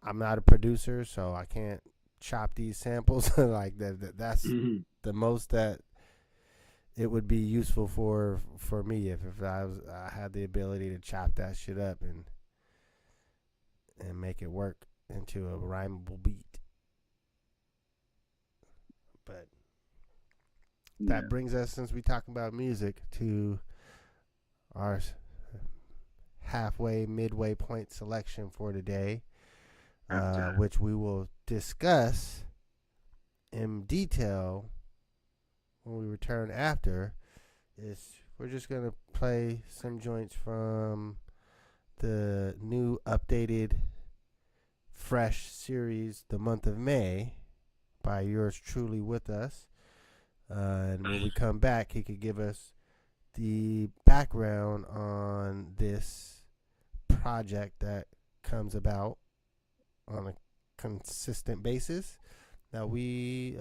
A: I'm not a producer, so I can't chop these samples like that. That's the most that it would be useful for me if I had the ability to chop that shit up and make it work into a rhymable beat. But that brings us, since we talk about music, to our midway point selection for today, which we will discuss in detail when we return after. We're just going to play some joints from the new updated fresh series, The Month of May, by yours truly with us. And when we come back, he could give us the background on this project that comes about on a consistent basis that we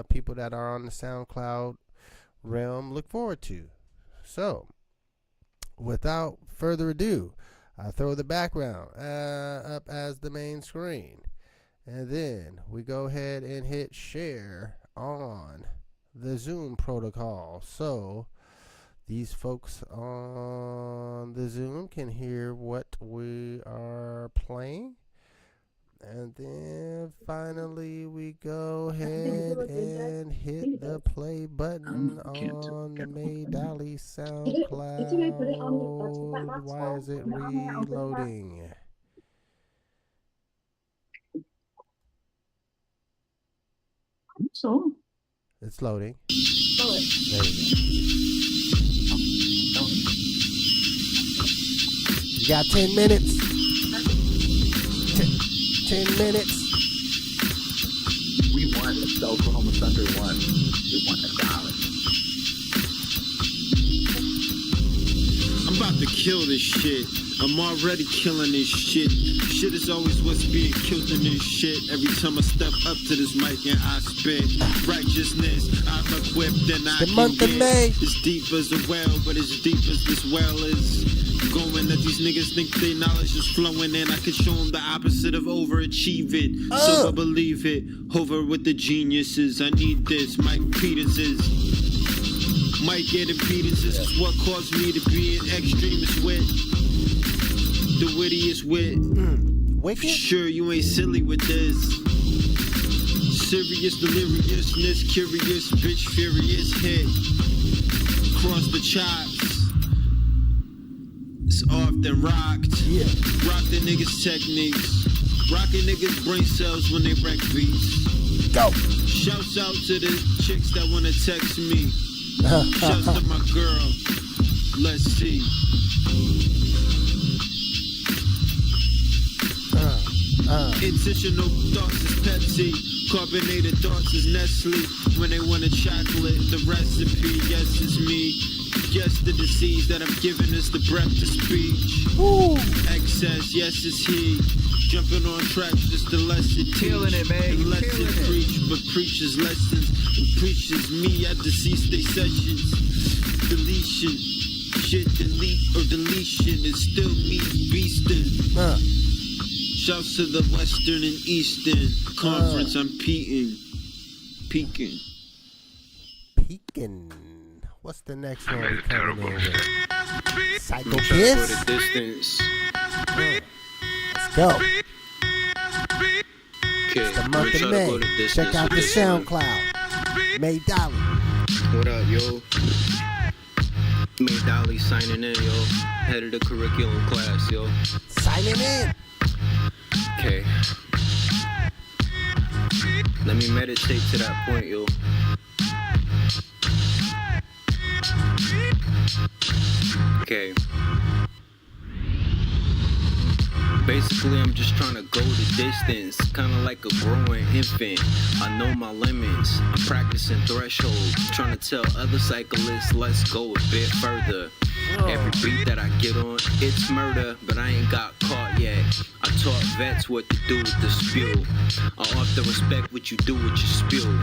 A: people that are on the SoundCloud realm look forward to. So, without further ado, I throw the background up as the main screen, and then we go ahead and hit share on the Zoom protocol, so these folks on the Zoom can hear what we are playing. And then finally we go ahead and hit the play button on the May Dolly SoundCloud. Why is it reloading?
D: So
A: It's loading.
D: There
A: we go. You got 10 minutes. 10 minutes.
C: We won. The Oklahoma Thunder won. We won the dollar.
E: I'm about to kill this shit. I'm already killing this shit. Shit is always what's being killed in this shit. Every time I step up to this mic and I spit righteousness, I'm equipped and I
A: the month of May.
E: As deep as a well, but as deep as this well is going, that these niggas think their knowledge is flowing, and I can show them the opposite of overachieve it. So I believe it. Over with the geniuses. I need this. Mike Peters's. Mike and impedances is what caused me to be an extremist wit. The wittiest wit.
A: Wicked?
E: Sure, you ain't silly with this. Serious deliriousness, curious, bitch, furious hit. Cross the chops. It's often rocked.
A: Yeah.
E: Rock the niggas' techniques. Rocking niggas' brain cells when they wreck beats.
A: Go.
E: Shouts out to the chicks that wanna text me. Shouts to my girl. Let's see. Intentional thoughts is Pepsi. Carbonated thoughts is Nestle. When they want a chocolate, the recipe, yes, it's me. Guess the disease that I'm giving is the breath to speech.
A: Woo.
E: Excess, yes, it's he. Jumping on tracks just to lesson teach.
C: Killing it, man.
E: And
C: You
E: lesson
C: killing it.
E: preach, but preaches lessons. And preaches me, I deceased they sessions. Deletion. Shit, delete or deletion is still me beastin'. Shouts to the Western and Eastern Conference. I'm peaking.
A: Peeking. What's the next one we coming in with? Psycho Kiss?
E: Distance.
A: Let's go.
E: Okay,
A: The month of May. Check out the SoundCloud. May Dolly.
E: What up, yo? May Dolly signing in, yo. Head of the curriculum class, yo.
A: Signing in.
E: Okay. Let me meditate to that point, yo. Okay. Basically, I'm just trying to go the distance, kinda like a growing infant. I know my limits, I'm practicing threshold, trying to tell other cyclists, let's go a bit further. Every beat that I get on, it's murder, but I ain't got caught yet. I taught vets what to do with the spew. I often respect what you do with your spew.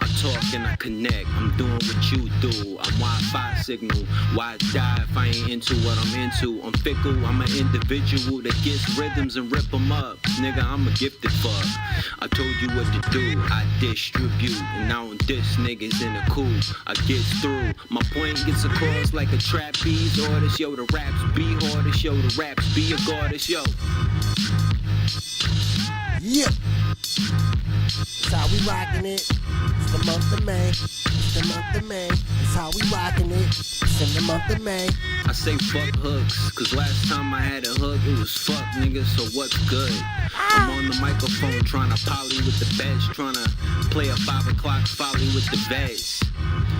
E: I talk and I connect, I'm doing what you do. I'm Wi-Fi signal, why die if I ain't into what I'm into? I'm fickle, I'm an individual that gets rhythms and rip them up. Nigga, I'm a gifted fuck. I told you what to do, I distribute. And I don't diss niggas in the cool, I get through. My point gets across like a trapeze artist. Yo, the raps be hardest, yo, the raps be a goddess, yo.
A: Yeah. That's how we rockin' it. It's the month of May. It's the month of May. That's how we rockin' it. It's in the month of May.
E: I say fuck hooks, cause last time I had a hook, it was fuck niggas, so what's good? I'm on the microphone trying to poly with the best, trying to play a 5 o'clock folly with the vets.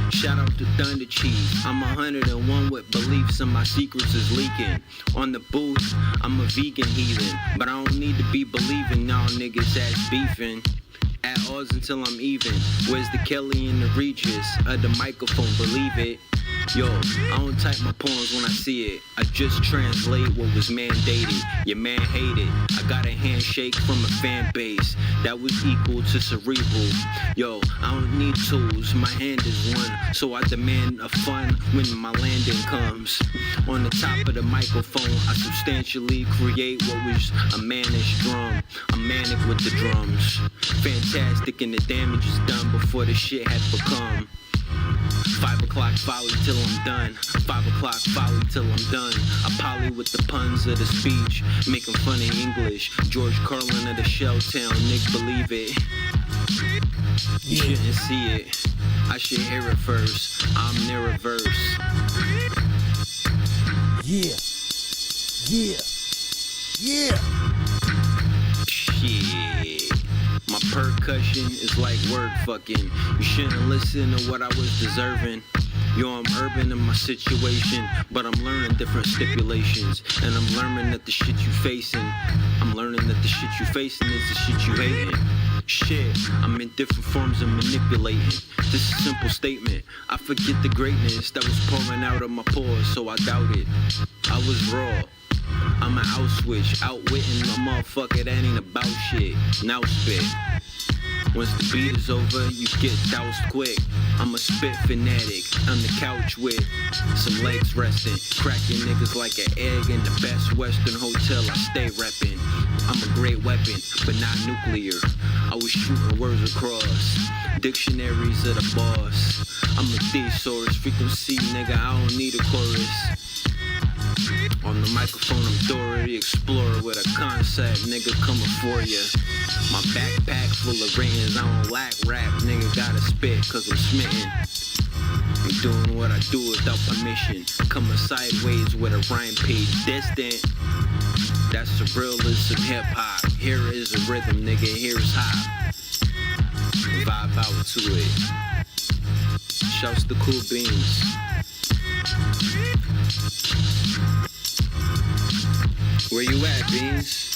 E: Shout out to Thunder Chief, I'm 101 with beliefs and my secrets is leaking. On the booth, I'm a vegan heathen, but I don't need to be believing y'all niggas ass beefing. At odds until I'm even. Where's the Kelly and the Regis of the microphone, believe it. Yo, I don't type my poems when I see it. I just translate what was mandated. Your man hated. I got a handshake from a fan base that was equal to cerebral. Yo, I don't need tools, my hand is one. So I demand a fun when my landing comes. On the top of the microphone, I substantially create what was a mannish drum. I'm manic with the drums. Fantastic, and the damage is done before the shit had become 5 o'clock folly till I'm done. 5 o'clock folly till I'm done. I poly with the puns of the speech, making fun of English. George Carlin of the Shell Town, Nick, believe it. You shouldn't see it, I should hear it first. I'm near a verse.
A: Yeah. Yeah. Yeah.
E: Shit. My percussion is like word fucking. You shouldn't listen to what I was deserving. Yo, I'm urban in my situation, but I'm learning different stipulations. And I'm learning that the shit you facing, I'm learning that the shit you facing is the shit you hating. Shit, I'm in different forms of manipulating. This is a simple statement. I forget the greatness that was pouring out of my pores, so I doubt it. I was raw. I'm an out switch, outwitting a motherfucker that ain't about shit. Now spit. Once the beat is over, you get doused quick. I'm a spit fanatic, on the couch with some legs resting. Cracking niggas like an egg in the best western hotel I stay reppin'. I'm a great weapon, but not nuclear. I was shooting words across dictionaries of the boss. I'm a thesaurus, frequency nigga, I don't need a chorus. On the microphone, I'm Dora the Explorer with a concept, nigga, coming for ya. My backpack full of rings, I don't lack rap, nigga, gotta spit, cause I'm smitten. I'm doing what I do without permission, coming sideways with a rhyme page distant. That's the realism hip-hop, here is a rhythm, nigga, here's hop. Vibe out to it. Shouts to Cool Beans. Where you at, Beans?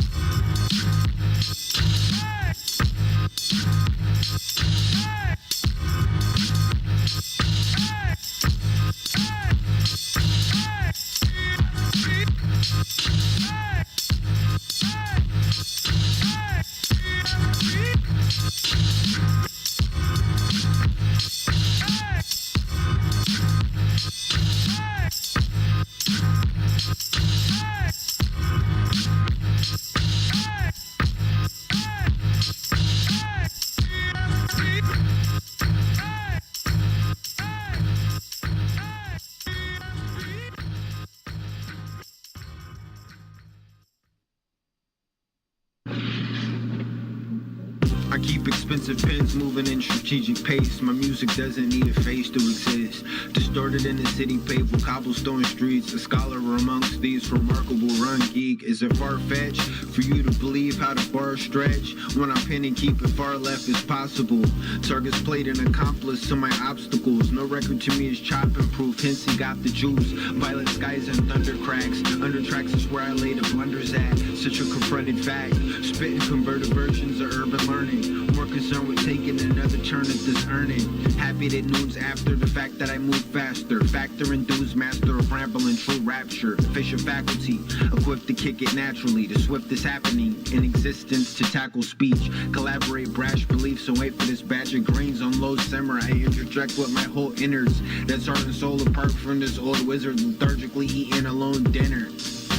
E: I keep expensive pens moving in strategic pace. My music doesn't need a face to exist. Distorted in the city paved with cobblestone streets. A scholar amongst these remarkable run geek. Is it far-fetched for you to believe how the bars stretch? When I pen and keep it far left as possible. Targets played an accomplice to my obstacles. No record to me is chopping proof, hence he got the juice. Violet skies and thunder cracks. Under tracks is where I lay the blunders at. Such a confronted fact. Spitting converted versions of urban learning. More concerned with taking another turn at this earning. Happy that noon's after the fact that I move faster. Factor in dudes, master of rambling, true rapture. Efficient faculty, equipped to kick it naturally. The swiftest happening in existence to tackle speech. Collaborate brash beliefs and wait for this batch of grains on low simmer. I interject with my whole innards. That's heart and soul apart from this old wizard lethargically eating alone dinner.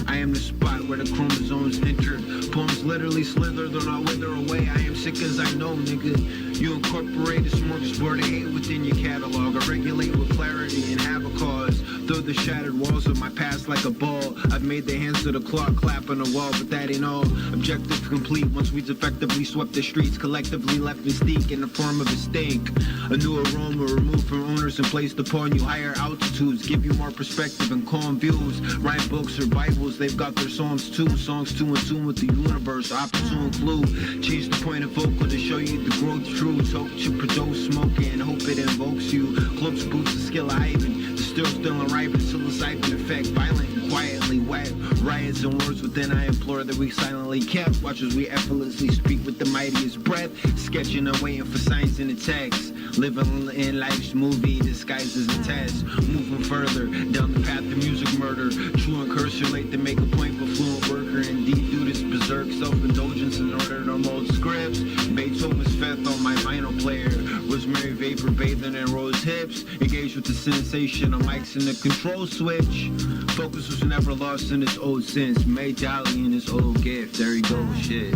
E: I am the spot where the chromosomes entered. Poems literally slither, though not wither away. I am sick as I know, nigga. You incorporate a smorgasbord of hate within your catalog. I regulate with clarity and have a cause. Through the shattered walls of my past like a ball. I've made the hands of the clock clap on the wall, but that ain't all. Objective complete once we've effectively swept the streets. Collectively left mystique in the form of a stink. A new aroma removed from owners and placed upon you. Higher altitudes give you more perspective and calm views. Write books or Bibles, they've got their songs too. Songs too in tune with the universe, opportune clue. Change the point of vocal to show you the growth truths. Hope to produce smoke and hope it invokes you. Cloaks, boots, the skill of Ivan. The still arriving, psilocybin effect. Violent and quietly wet. Riots and wars within I implore that we silently kept. Watch as we effortlessly speak with the mightiest breath. Sketching and waiting for signs in the text. Living in life's movie disguised as a test. Moving further down the path of music murder. True incarcerate to make a point for fluent worker. Indeed do this berserk self-indulgence in order to mold scripts. Beethoven's fifth on my vinyl player. Rosemary vapor bathing in rose hips. Engaged with the sensation of mics and the control switch. Focus was never lost in its old sense. Made Dolly in his old gift. There he goes, shit.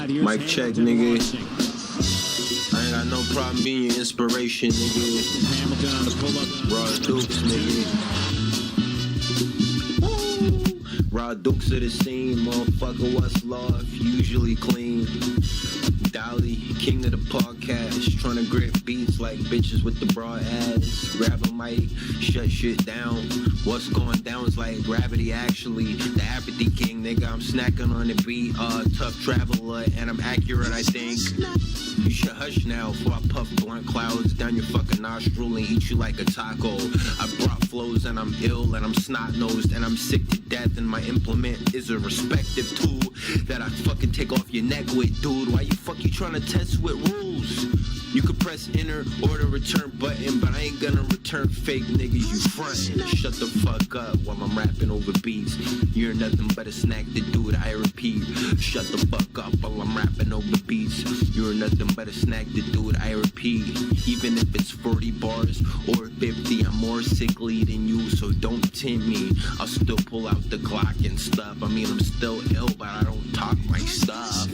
E: Mic check, nigga. I ain't got no problem being your inspiration, nigga. Hamilton on the pull-up. Raw Dukes, nigga. Raw Dukes of the scene, motherfucker. What's love? Usually clean. Dolly, king of the podcast, trying to grip beats like bitches with the broad ass. Grab a mic, shut shit down. What's going down is like gravity actually. The apathy king, nigga, I'm snacking on the beat. Tough traveler, and I'm accurate, I think. You should hush now before I puff blunt clouds down your fucking nostril and eat you like a taco. I brought flows and I'm ill and I'm snot-nosed and I'm sick to death and my implement is a respective tool that I fucking take off your neck with, dude. Why you trying to test with rules? You could press enter or the return button, but I ain't gonna return fake niggas you frontin'. Shut the fuck up while I'm rapping over beats. You're nothing but a snack to do it, I repeat. Shut the fuck up while I'm rapping over beats. You're nothing but a snack to do it, I repeat. Even if it's 40 bars or 50, I'm more sickly than you, so don't tempt me. I'll still pull out the Glock and stuff. I mean, I'm still ill, but I don't talk like stuff.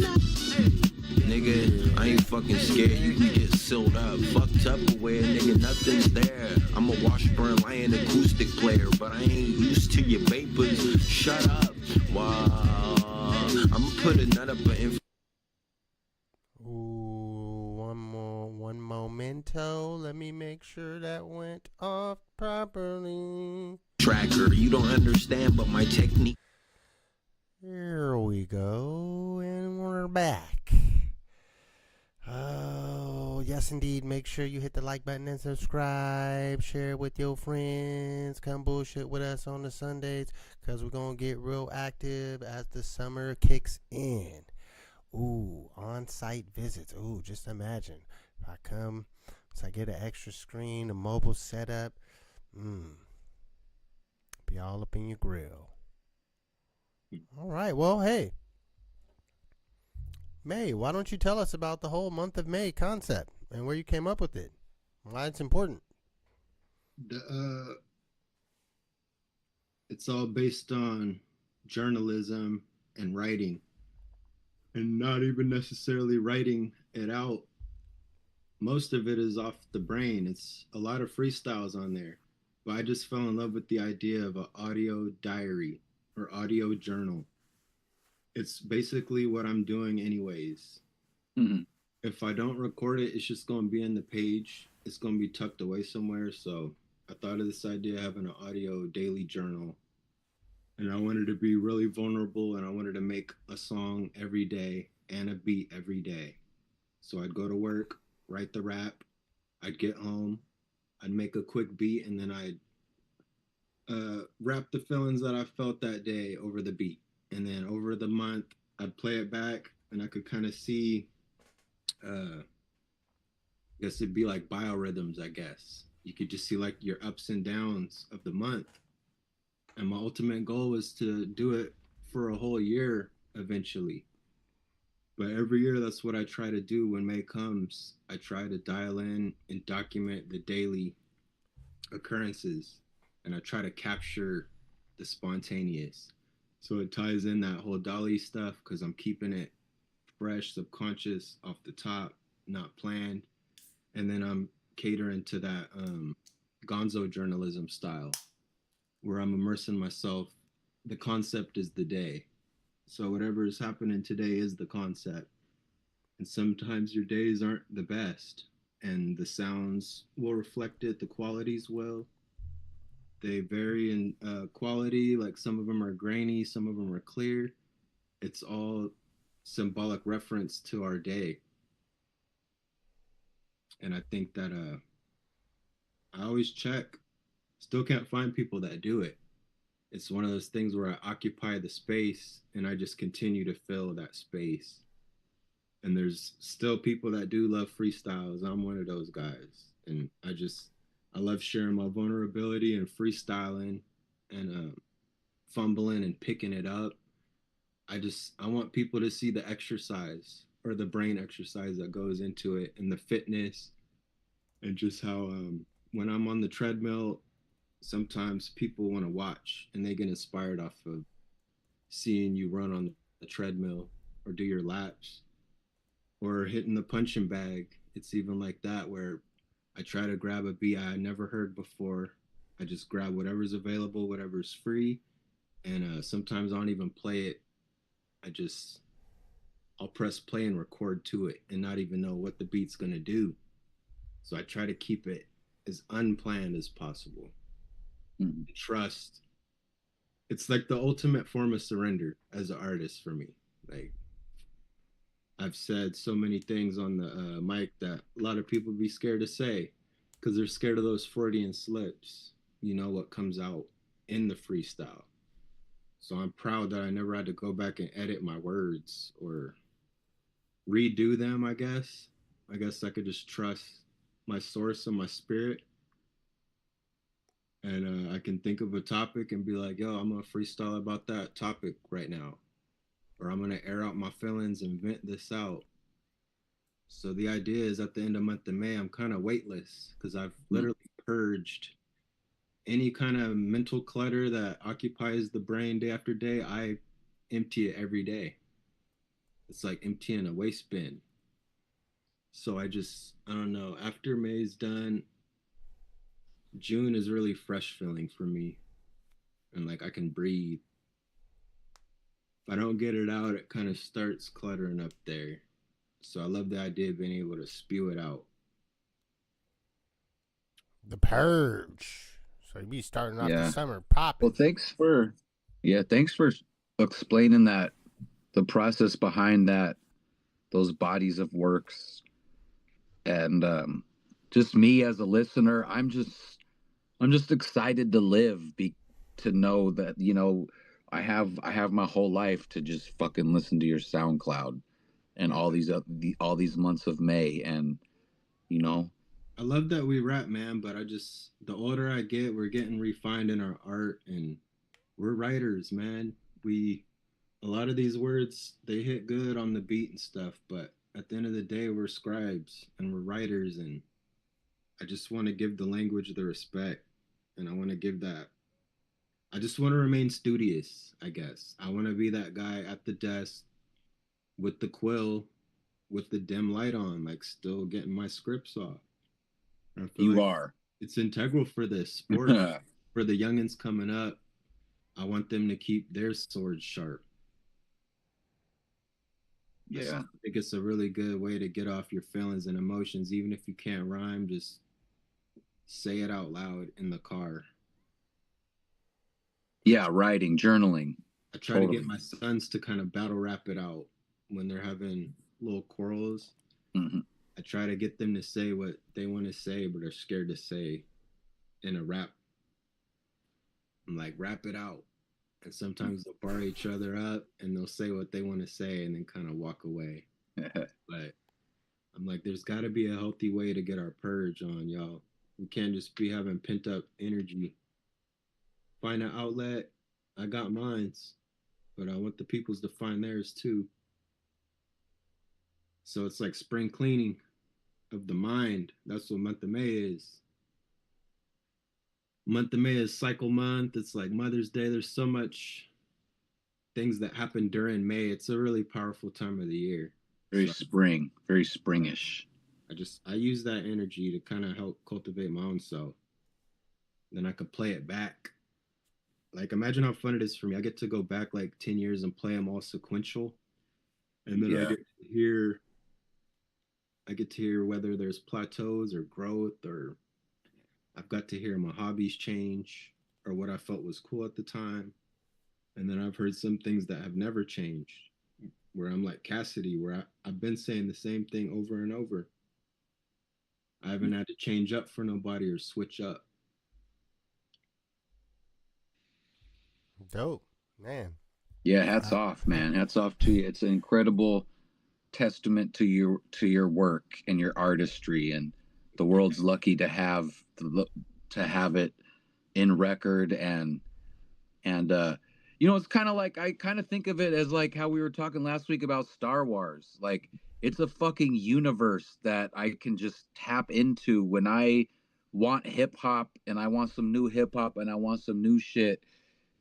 E: Nigga, I ain't fucking scared, you can get sealed up. Fucked up away, nigga, nothing's there. I'm a Washburn Lion acoustic player, but I ain't used to your vapors. Shut up. Wow. I'ma put a nut up in.
A: Ooh, one momento. Let me make sure that went off properly.
E: Tracker, you don't understand, but my technique.
A: Here we go, and we're back. Oh, yes Yes, indeed. Make sure you hit the like button and subscribe. Share it with your friends. Come bullshit with us on the Sundays because we're going to get real active as the summer kicks in. Ooh, on-site visits. Ooh, just imagine. If I come, so I get an extra screen, a mobile setup. Be all up in your grill. All right. Well, hey. May, why don't you tell us about the whole month of May concept and where you came up with it? Why it's important?
B: It's all based on journalism and writing, and not even necessarily writing it out. Most of it is off the brain. It's a lot of freestyles on there. But I just fell in love with the idea of an audio diary or audio journal. It's basically what I'm doing anyways.
C: Mhm.
B: If I don't record it, it's just going to be in the page. It's going to be tucked away somewhere. So I thought of this idea of having an audio daily journal. And I wanted to be really vulnerable, and I wanted to make a song every day and a beat every day. So I'd go to work, write the rap, I'd get home, I'd make a quick beat, and then I'd rap the feelings that I felt that day over the beat. And then over the month, I'd play it back, and I could kind of see, I guess it'd be like biorhythms, I guess. You could just see like your ups and downs of the month. And my ultimate goal was to do it for a whole year eventually. But every year, that's what I try to do when May comes. I try to dial in and document the daily occurrences, and I try to capture the spontaneous. So it ties in that whole Dolly stuff because I'm keeping it fresh, subconscious, off the top, not planned. And then I'm catering to that gonzo journalism style where I'm immersing myself. The concept is the day. So whatever is happening today is the concept. And sometimes your days aren't the best, and the sounds will reflect it. The qualities will. They vary in quality. Like some of them are grainy, some of them are clear. It's all symbolic reference to our day. And I think that I always check. Still can't find people that do it. It's one of those things where I occupy the space and I just continue to fill that space. And there's still people that do love freestyles. I'm one of those guys. And I love sharing my vulnerability and freestyling and fumbling and picking it up. I want people to see the exercise or the brain exercise that goes into it and the fitness and just how when I'm on the treadmill, sometimes people want to watch and they get inspired off of seeing you run on the treadmill or do your laps or hitting the punching bag. It's even like that where I try to grab a beat I never heard before. I just grab whatever's available, whatever's free. And sometimes I don't even play it. I'll press play and record to it and not even know what the beat's going to do. So I try to keep it as unplanned as possible. Mm-hmm. Trust. It's like the ultimate form of surrender as an artist for me. Like I've said so many things on the mic that a lot of people be scared to say because they're scared of those Freudian slips. You know what comes out in the freestyle. So I'm proud that I never had to go back and edit my words or redo them, I guess. I guess I could just trust my source and my spirit. And I can think of a topic and be like, yo, I'm going to freestyle about that topic right now. Or I'm going to air out my feelings and vent this out. So the idea is at the end of month of May, I'm kind of weightless because I've literally purged any kind of mental clutter that occupies the brain day after day. I empty it every day. It's like emptying a waste bin. So I don't know, after May's done, June is really fresh feeling for me. And like I can breathe. If I don't get it out, it kind of starts cluttering up there. So I love the idea of being able to spew it out.
A: The purge. So you be starting off the summer popping.
C: Well, thanks for explaining that, the process behind that, those bodies of works. And just me as a listener, I'm just excited to live, to know that, you know, I have my whole life to just fucking listen to your SoundCloud and all these months of May, and you know.
B: I love that we rap, man, but the older I get, we're getting refined in our art, and we're writers, man. A lot of these words, they hit good on the beat and stuff, but at the end of the day, we're scribes and we're writers, and I just want to give the language the respect, and I just want to remain studious, I guess. I want to be that guy at the desk with the quill, with the dim light on, like still getting my scripts off. I feel
C: You
B: like
C: are.
B: it's integral for this sport. For the youngins coming up, I want them to keep their swords sharp.
C: Yeah.
B: I think it's a really good way to get off your feelings and emotions. Even if you can't rhyme, just say it out loud in the car.
C: Yeah, writing, journaling.
B: I try to get my sons to kind of battle rap it out when they're having little quarrels.
C: Mm-hmm.
B: I try to get them to say what they want to say, but are scared to say in a rap. I'm like, rap it out. And sometimes they'll bar each other up and they'll say what they want to say and then kind of walk away. But I'm like, there's got to be a healthy way to get our purge on, y'all. We can't just be having pent up energy. Find an outlet. I got mines, but I want the peoples to find theirs too. So it's like spring cleaning of the mind. That's what month of May is. Month of May is cycle month. It's like Mother's Day. There's so much things that happen during May. It's a really powerful time of the year.
C: Very springish.
B: I use that energy to kind of help cultivate my own self. Then I could play it back. Like, imagine how fun it is for me. I get to go back like 10 years and play them all sequential. And then I get to hear whether there's plateaus or growth, or I've got to hear my hobbies change or what I felt was cool at the time. And then I've heard some things that have never changed, where I'm like Cassidy, where I've been saying the same thing over and over. I haven't had to change up for nobody or switch up.
A: Dope, man.
C: Yeah, hats off, man. Hats off to you. It's an incredible testament to your work and your artistry, and the world's lucky to have it in record. And you know, it's kind of like, I kind of think of it as like how we were talking last week about Star Wars. Like, it's a fucking universe that I can just tap into when I want hip hop, and I want some new hip hop, and I want some new shit.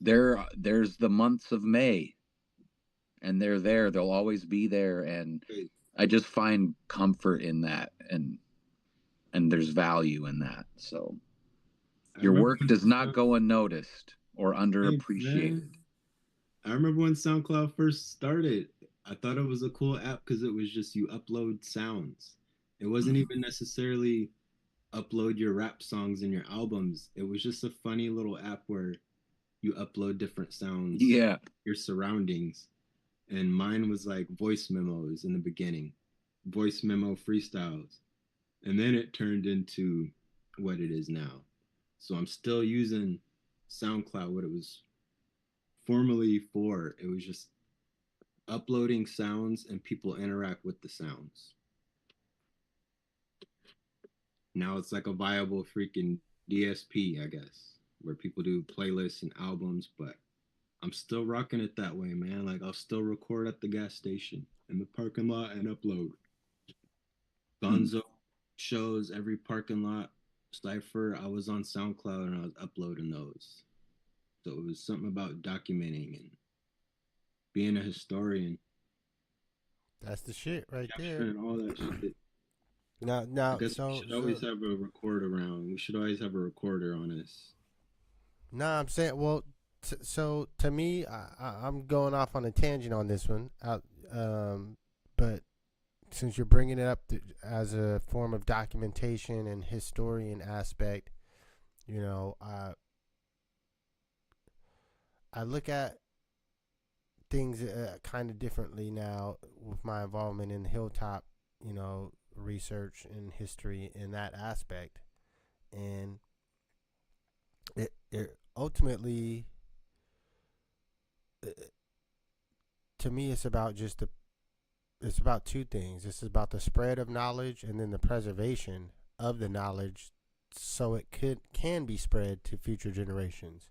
C: There's the months of May, and they're there. They'll always be there, and I just find comfort in that, and there's value in that. So your work does not go unnoticed or underappreciated.
B: I remember when SoundCloud first started, I thought it was a cool app because it was just you upload sounds. It wasn't even necessarily upload your rap songs and your albums. It was just a funny little app where you upload different sounds,
C: your
B: surroundings. And mine was like voice memos in the beginning, voice memo freestyles. And then it turned into what it is now. So I'm still using SoundCloud, what it was formerly for. It was just uploading sounds and people interact with the sounds. Now it's like a viable freaking DSP, I guess, where people do playlists and albums, but I'm still rocking it that way, man. Like, I'll still record at the gas station, in the parking lot, and upload. Gonzo shows, every parking lot, Cypher, I was on SoundCloud and I was uploading those. So it was something about documenting and being a historian.
A: That's the shit right there.
B: And all that shit.
A: Now,
B: I guess we should always have a recorder around. We should always have a recorder on us.
A: Nah, I'm saying, well, so to me, I'm going off on a tangent on this one. But since you're bringing it up as a form of documentation and historian aspect, you know, I look at things kind of differently now with my involvement in Hilltop, you know, research and history in that aspect, and it ultimately, to me, it's about it's about two things. It's about the spread of knowledge and then the preservation of the knowledge, so it can be spread to future generations.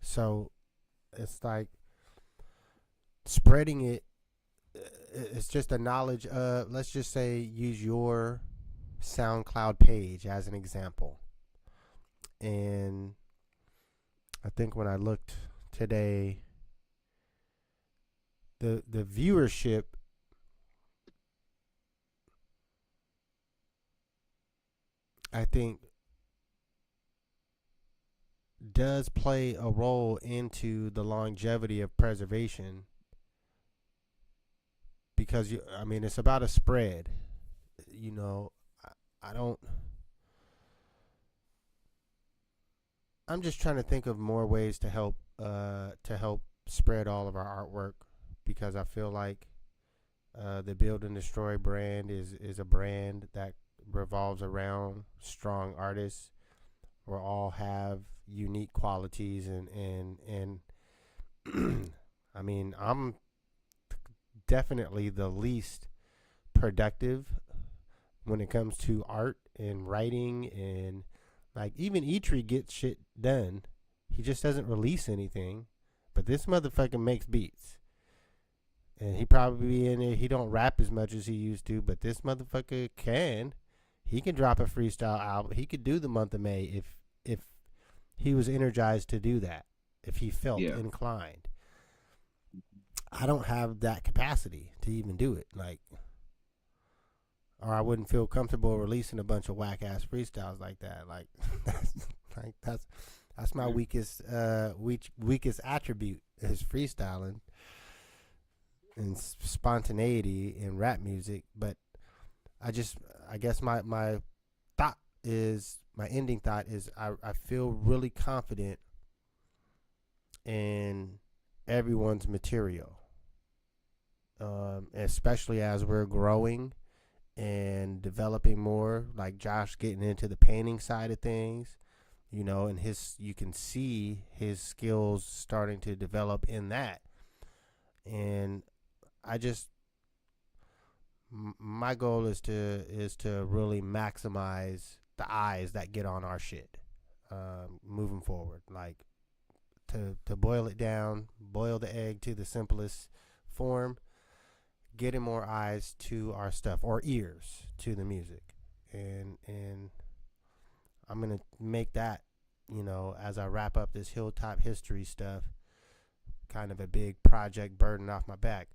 A: So it's like spreading it. It's just a knowledge of, let's just say, use your SoundCloud page as an example. And I think when I looked today, the viewership, I think, does play a role into the longevity of preservation, because it's about a spread. I'm just trying to think of more ways to help spread all of our artwork, because I feel like the Build and Destroy brand is a brand that revolves around strong artists. We all have unique qualities, and I'm definitely the least productive when it comes to art and writing, and like even Eitri gets shit done. He just doesn't release anything, but this motherfucker makes beats. And he probably be in it. He don't rap as much as he used to, but this motherfucker can. He can drop a freestyle album. He could do the month of May if he was energized to do that, if he felt inclined. I don't have that capacity to even do it. Or I wouldn't feel comfortable releasing a bunch of whack ass freestyles like that. That's my weakest attribute is freestyling and spontaneity in rap music. But I guess my ending thought is I feel really confident in everyone's material, especially as we're growing and developing more, like Josh getting into the painting side of things, and you can see his skills starting to develop in that. And my goal is to really maximize the eyes that get on our shit, moving forward. Like to boil it down, boil the egg to the simplest form, getting more eyes to our stuff, or ears to the music, and I'm gonna make that, as I wrap up this Hilltop history stuff, kind of a big project burden off my back.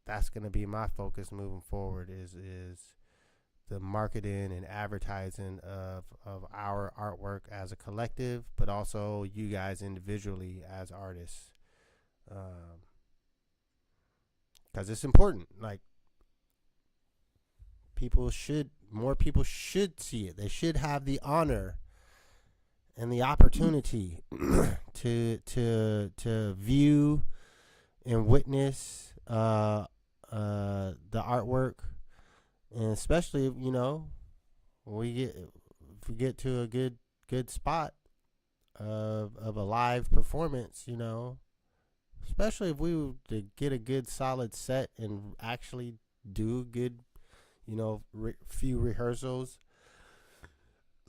A: That's gonna be my focus moving forward, is the marketing and advertising of our artwork as a collective, but also you guys individually as artists. Because it's important. Like, more people should see it. They should have the honor and the opportunity to view and witness the artwork, and especially if we get to a good spot of a live performance, especially if we were to get a good solid set and actually do good, few rehearsals.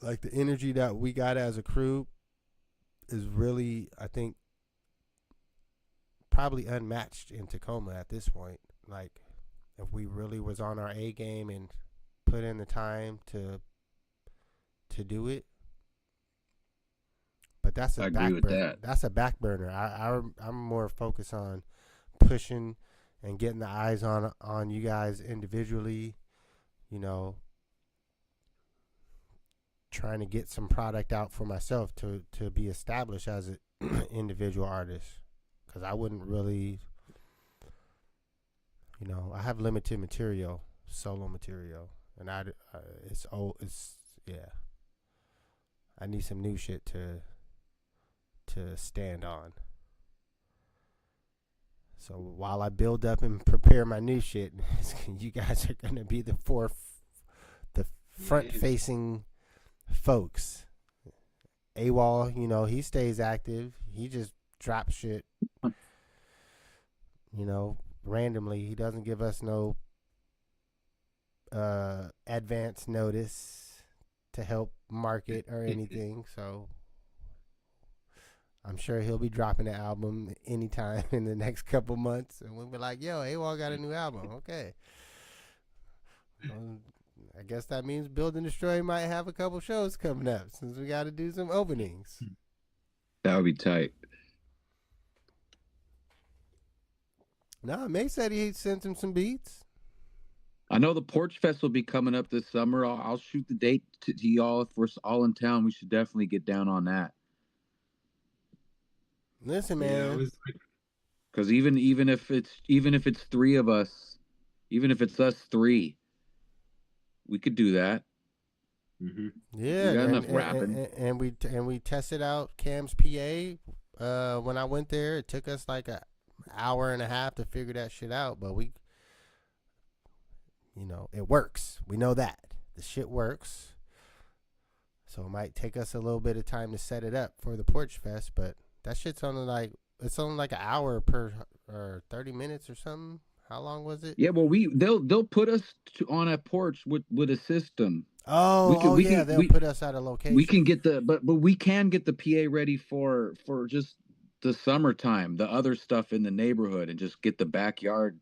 A: Like, the energy that we got as a crew is really, I think, probably unmatched in Tacoma at this point. Like, if we really was on our A game and put in the time to do it. But that's a back burner. That's a back burner. I'm more focused on pushing and getting the eyes on you guys individually, trying to get some product out for myself to be established as an individual artist. Because I wouldn't really, I have limited material, solo material, and I need some new shit to stand on. So while I build up and prepare my new shit, you guys are gonna be the front-facing folks. AWOL, you know, he stays active. He just drops shit, you know, randomly. He doesn't give us no advance notice to help market or anything. So I'm sure he'll be dropping an album anytime in the next couple months, and we'll be like, "Yo, AWOL got a new album." Okay. I guess that means Build and Destroy might have a couple shows coming up since we got to do some openings.
C: That would be tight.
A: No, May said he sent him some beats.
C: I know the Porch Fest will be coming up this summer. I'll shoot the date to y'all. If we're all in town, we should definitely get down on that.
A: Listen, man.
C: Because even if it's three of us, even if it's us three, we could do that.
B: Mm-hmm.
A: Yeah,
C: we got enough rapping,
A: and we tested out Cam's PA. When I went there, it took us like an hour and a half to figure that shit out, but we, you know, it works. We know that the shit works. So it might take us a little bit of time to set it up for the Porch Fest, but that shit's only like an hour per or 30 minutes or something. How long was it?
C: Yeah, well, they'll put us on a porch with a system.
A: They'll put us at a location.
C: We can get but we can get the PA ready for just the summertime, the other stuff in the neighborhood, and just get the backyard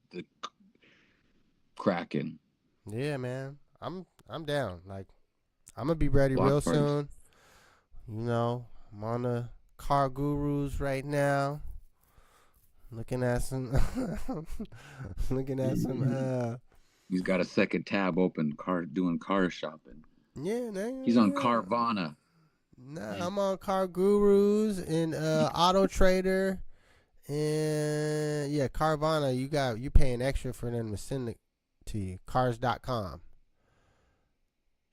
C: cracking.
A: Yeah, man, I'm down. Like, I'm gonna be ready real soon. You know, I'm on the Car Gurus right now. Looking at some
C: He's got a second tab open, doing car shopping.
A: Yeah, man.
C: He's on Carvana.
A: Nah, I'm on Car Gurus and Auto Trader, and yeah, Carvana. You paying extra for them to send it to you. Cars.com.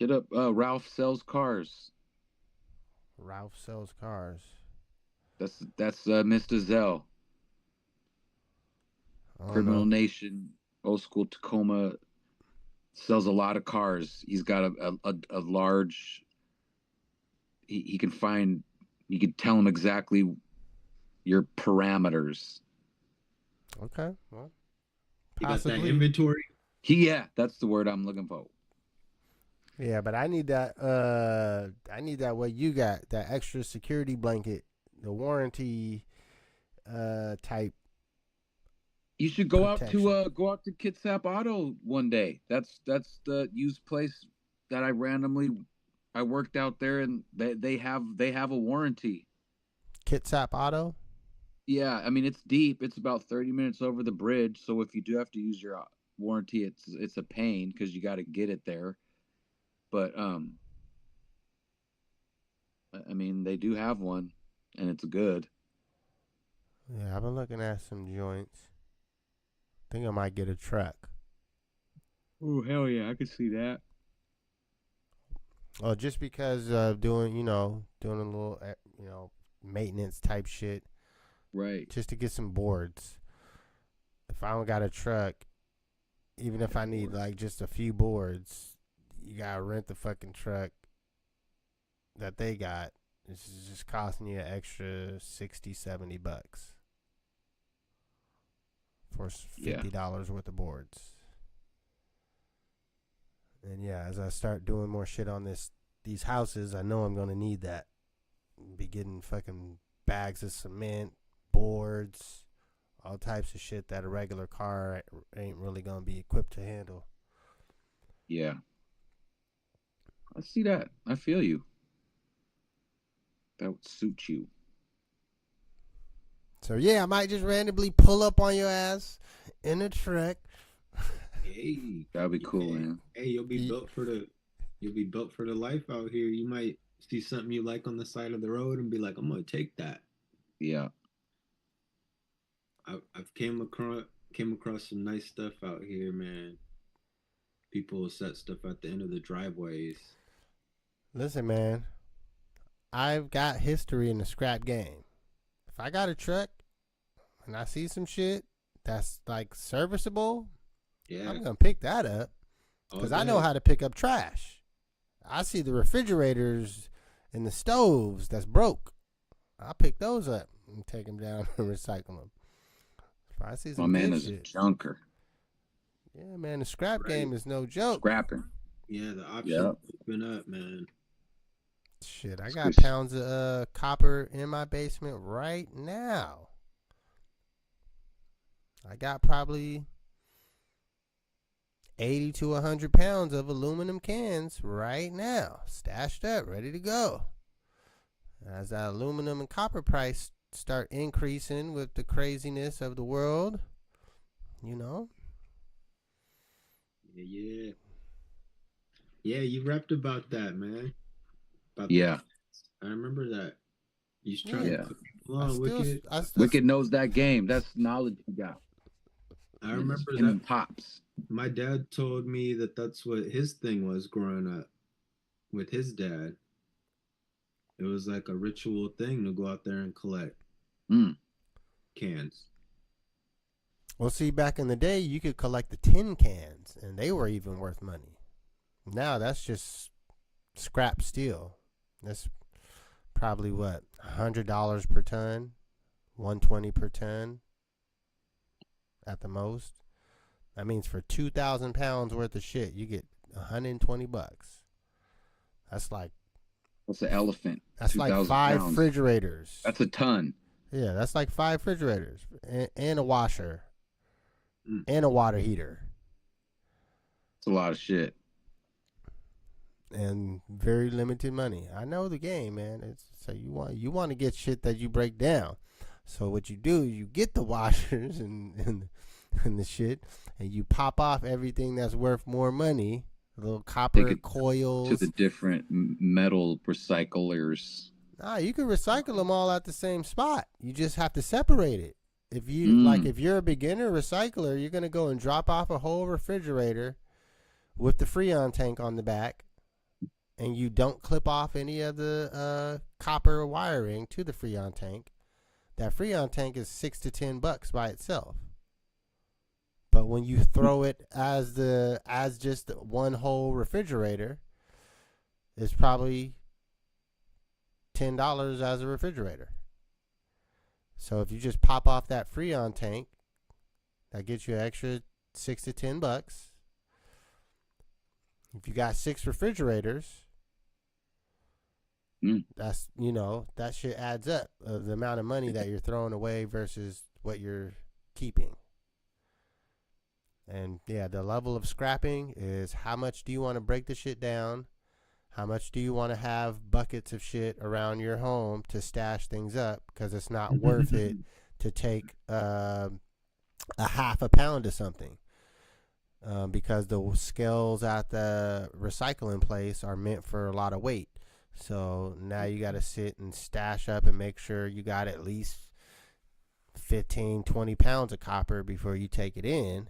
C: Get up, Ralph sells cars.
A: Ralph sells cars.
C: That's Mr. Zell. Criminal Nation, old school Tacoma, sells a lot of cars. He's got a large. He can find. You can tell him exactly your parameters.
A: Okay, well,
B: you got that inventory.
C: That's the word I'm looking for.
A: Yeah, but I need that. What you got, that extra security blanket, the warranty type.
C: You should go out to Kitsap Auto one day. That's the used place that I worked out there, and they have a warranty.
A: Kitsap Auto?
C: Yeah, I mean, it's deep. It's about 30 minutes over the bridge. So if you do have to use your warranty, it's a pain because you got to get it there. But I mean, they do have one, and it's good.
A: Yeah, I've been looking at some joints. I think I might get a truck.
C: Oh, hell yeah, I could see that.
A: Oh, just because doing a little maintenance type shit.
C: Right.
A: Just to get some boards. If I don't got a truck, even if I need like just a few boards, you gotta rent the fucking truck that they got. It's just costing you an extra $60-$70 for $50 worth of boards. And yeah, as I start doing more shit on these houses, I know I'm gonna need that. Be getting fucking bags of cement, boards, all types of shit that a regular car ain't really gonna be equipped to handle.
C: Yeah. I see that. I feel you. That would suit you.
A: So yeah, I might just randomly pull up on your ass in a truck.
B: Hey,
C: that'd be cool, man.
B: Hey, you'll be built for the life out here. You might see something you like on the side of the road and be like, I'm gonna take that.
C: Yeah.
B: I've came across some nice stuff out here, man. People will set stuff at the end of the driveways.
A: Listen, man, I've got history in the scrap game. If I got a truck and I see some shit that's like serviceable, I'm gonna pick that up because I know how to pick up trash. I see the refrigerators and the stoves that's broke. I'll pick those up and take them down and recycle them. If I see
C: My
A: some
C: man
A: good
C: is a
A: shit.
C: junker.
A: Yeah, man, the scrap
B: Right.
A: game is no joke.
C: Scrapping.
B: Yeah, the options
C: Yep.
B: open up, man.
A: Shit, I
C: It's
A: got
C: good.
A: pounds of copper in my basement right now. I got probably 80 to 100 pounds of aluminum cans right now, stashed up, ready to go. As that aluminum and copper price start increasing with the craziness of the world, you know.
B: Yeah. Yeah, you rapped about that, man. About
C: Yeah.
B: I remember that. You was trying
C: Yeah.
B: to put people on Wicked.
A: I still
C: Wicked knows that game. That's knowledge you got.
B: I remember
C: Him
B: that
C: and Pops.
B: my dad told me that that's what his thing was growing up with his dad. It was like a ritual thing to go out there and collect cans.
A: Well, see, back in the day, you could collect the tin cans, and they were even worth money. Now that's just scrap steel. That's probably what, $100 per ton, $120 per ton at the most. That means for 2,000 pounds worth of shit, you get $120. That's like
C: What's an elephant?
A: That's like
C: 2,000
A: 5
C: pounds.
A: refrigerators.
C: That's a ton.
A: Yeah, that's like 5 refrigerators and a washer and a water heater
C: It's a lot of shit.
A: and very limited money. I know the game, man. It's so you want to get shit that you break down. So what you do, you get the washers and the shit, and you pop off everything that's worth more money. Little copper coils
C: to the different metal recyclers.
A: Nah, you can recycle them all at the same spot. You just have to separate it. If you if you're a beginner recycler, you're gonna go and drop off a whole refrigerator with the Freon tank on the back, and you don't clip off any of the copper wiring to the Freon tank. That Freon tank is $6 to $10 by itself. But when you throw it as just one whole refrigerator, it's probably $10 as a refrigerator. So if you just pop off that Freon tank, that gets you an extra $6 to $10. If you got 6 refrigerators, that's that shit adds up. The amount of money that you're throwing away versus what you're keeping. And yeah, the level of scrapping is how much do you want to break the shit down? How much do you want to have buckets of shit around your home to stash things up? Because it's not worth it to take a half a pound of something. Because the scales at the recycling place are meant for a lot of weight. So now you got to sit and stash up and make sure you got at least 15, 20 pounds of copper before you take it in.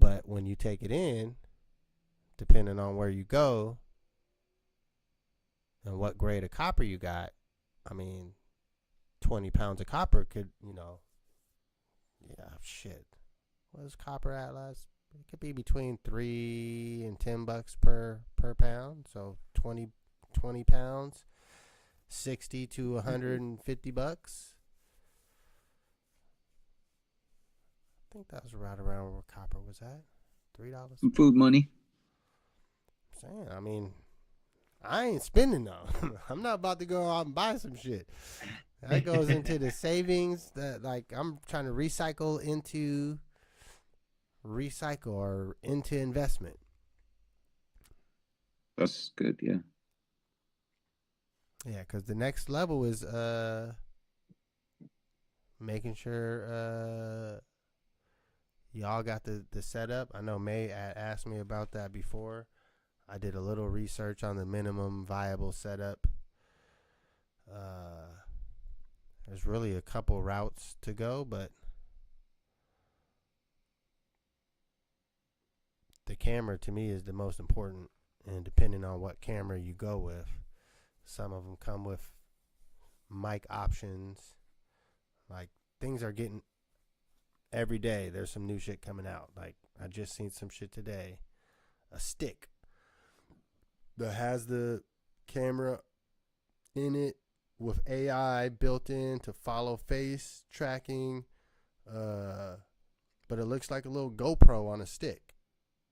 A: But when you take it in, depending on where you go and what grade of copper you got, I mean, 20 pounds of copper could, shit. What is copper at last? It could be between $3 and $10 per pound. So 20 pounds, $60 to $150. I think that was right around where copper was at. $3.
C: Some food money.
A: Saying, I mean, I ain't spending though. I'm not about to go out and buy some shit. That goes into the savings that I'm trying to recycle or into investment.
C: That's good, yeah.
A: Yeah, because the next level is making sure y'all got the setup. I know May asked me about that before. I did a little research on the minimum viable setup. There's really a couple routes to go, but the camera to me is the most important, and depending on what camera you go with, some of them come with mic options. Like, things are getting every day. There's some new shit coming out. Like, I just seen some shit today. A stick that has the camera in it with AI built in to follow face tracking. But it looks like a little GoPro on a stick.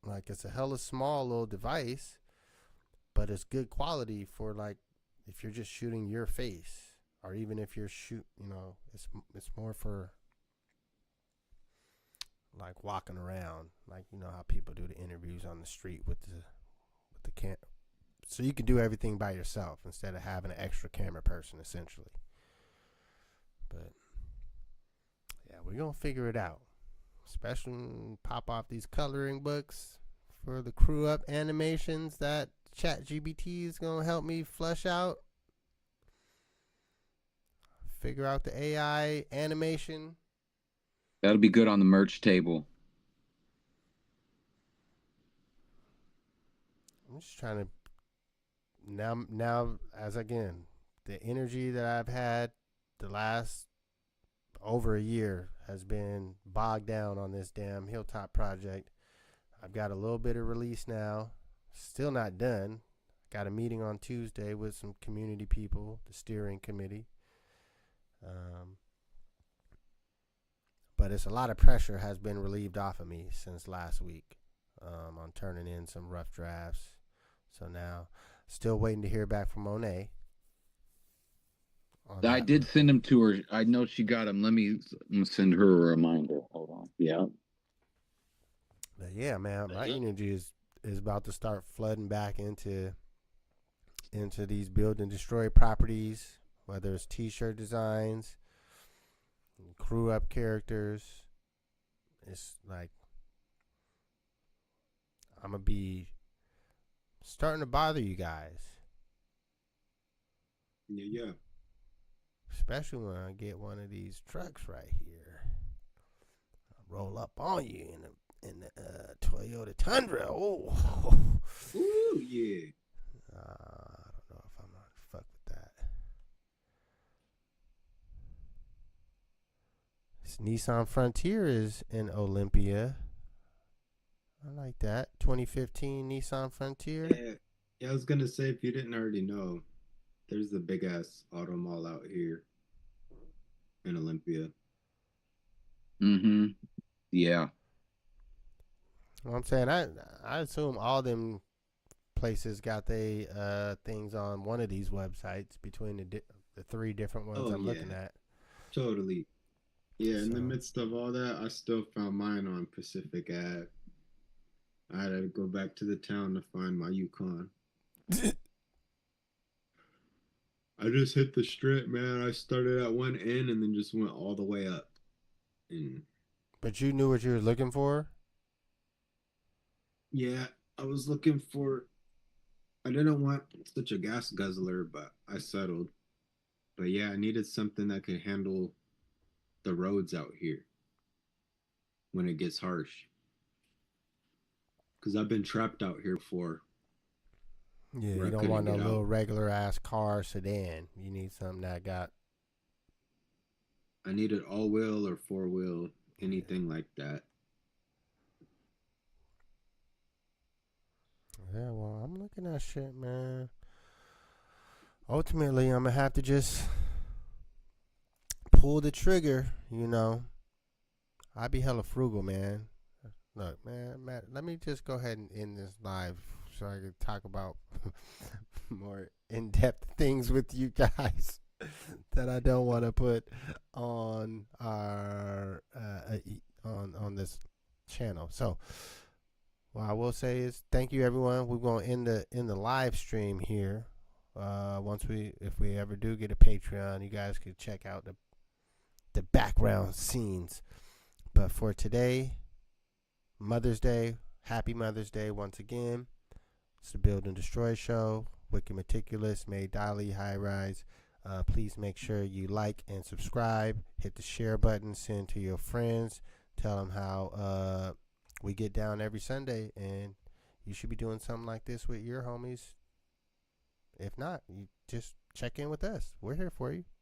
A: Like it's a hella small little device, but it's good quality for like if you're just shooting your face, or even if you're it's more for like walking around, like how people do the interviews on the street with the cam. So you can do everything by yourself instead of having an extra camera person, essentially. But yeah, we're gonna figure it out. Especially pop off these coloring books for the crew up animations that ChatGPT is gonna help me flesh out. Figure out the AI animation.
C: That'll be good on the merch table.
A: I'm just trying to now as again, the energy that I've had the last over a year has been bogged down on this damn Hilltop project. I've got a little bit of release now. Still not done. Got a meeting on Tuesday with some community people, the steering committee. But it's a lot of pressure has been relieved off of me since last week on turning in some rough drafts. So now, still waiting to hear back from Monet.
C: I did send them to her. I know she got them. I'm gonna send her a reminder. Hold on. Yeah.
A: But yeah, man, my energy is about to start flooding back into these build and destroy properties, whether it's t-shirt designs, crew up characters. It's like I'm gonna be starting to bother you guys.
B: Yeah.
A: Especially when I get one of these trucks right here. I'll roll up on you in the Toyota Tundra. Oh.
B: Ooh, yeah.
A: I don't know if I'm gonna fuck with that. This Nissan Frontier is in Olympia. I like that. 2015 Nissan Frontier.
B: Yeah, I was gonna say, if you didn't already know, there's the big ass auto mall out here in Olympia.
C: Mm-hmm. Yeah.
A: Well, I'm saying I assume all them places got they things on one of these websites between the three different ones I'm looking at.
B: Totally. Yeah, in the midst of all that, I still found mine on Pacific Ave. I had to go back to the town to find my Yukon. I just hit the strip, man. I started at one end and then just went all the way up.
A: But you knew what you were looking for?
B: Yeah, I was looking for... I didn't want such a gas guzzler, but I settled. But yeah, I needed something that could handle the roads out here when it gets harsh. Because I've been trapped out here before.
A: Yeah, you don't want a little regular ass car sedan. You need something that got...
B: I needed all wheel or four wheel, anything like that.
A: Yeah, well, I'm looking at shit, man. Ultimately, I'm going to have to just pull the trigger, I'd be hella frugal, man. Look, man, Matt, let me just go ahead and end this live so I can talk about more in-depth things with you guys that I don't want to put on our on this channel. So what I will say is thank you, everyone. We're going to end the live stream here. If we ever do get a Patreon, you guys can check out the background scenes. But for today, Mother's Day, happy Mother's Day once again. It's the Build and Destroy show. Wicked Meticulous, May Dolly, HighRize. Please make sure you like and subscribe. Hit the share button. Send to your friends. Tell them how we get down every Sunday, and you should be doing something like this with your homies. If not, you just check in with us. We're here for you.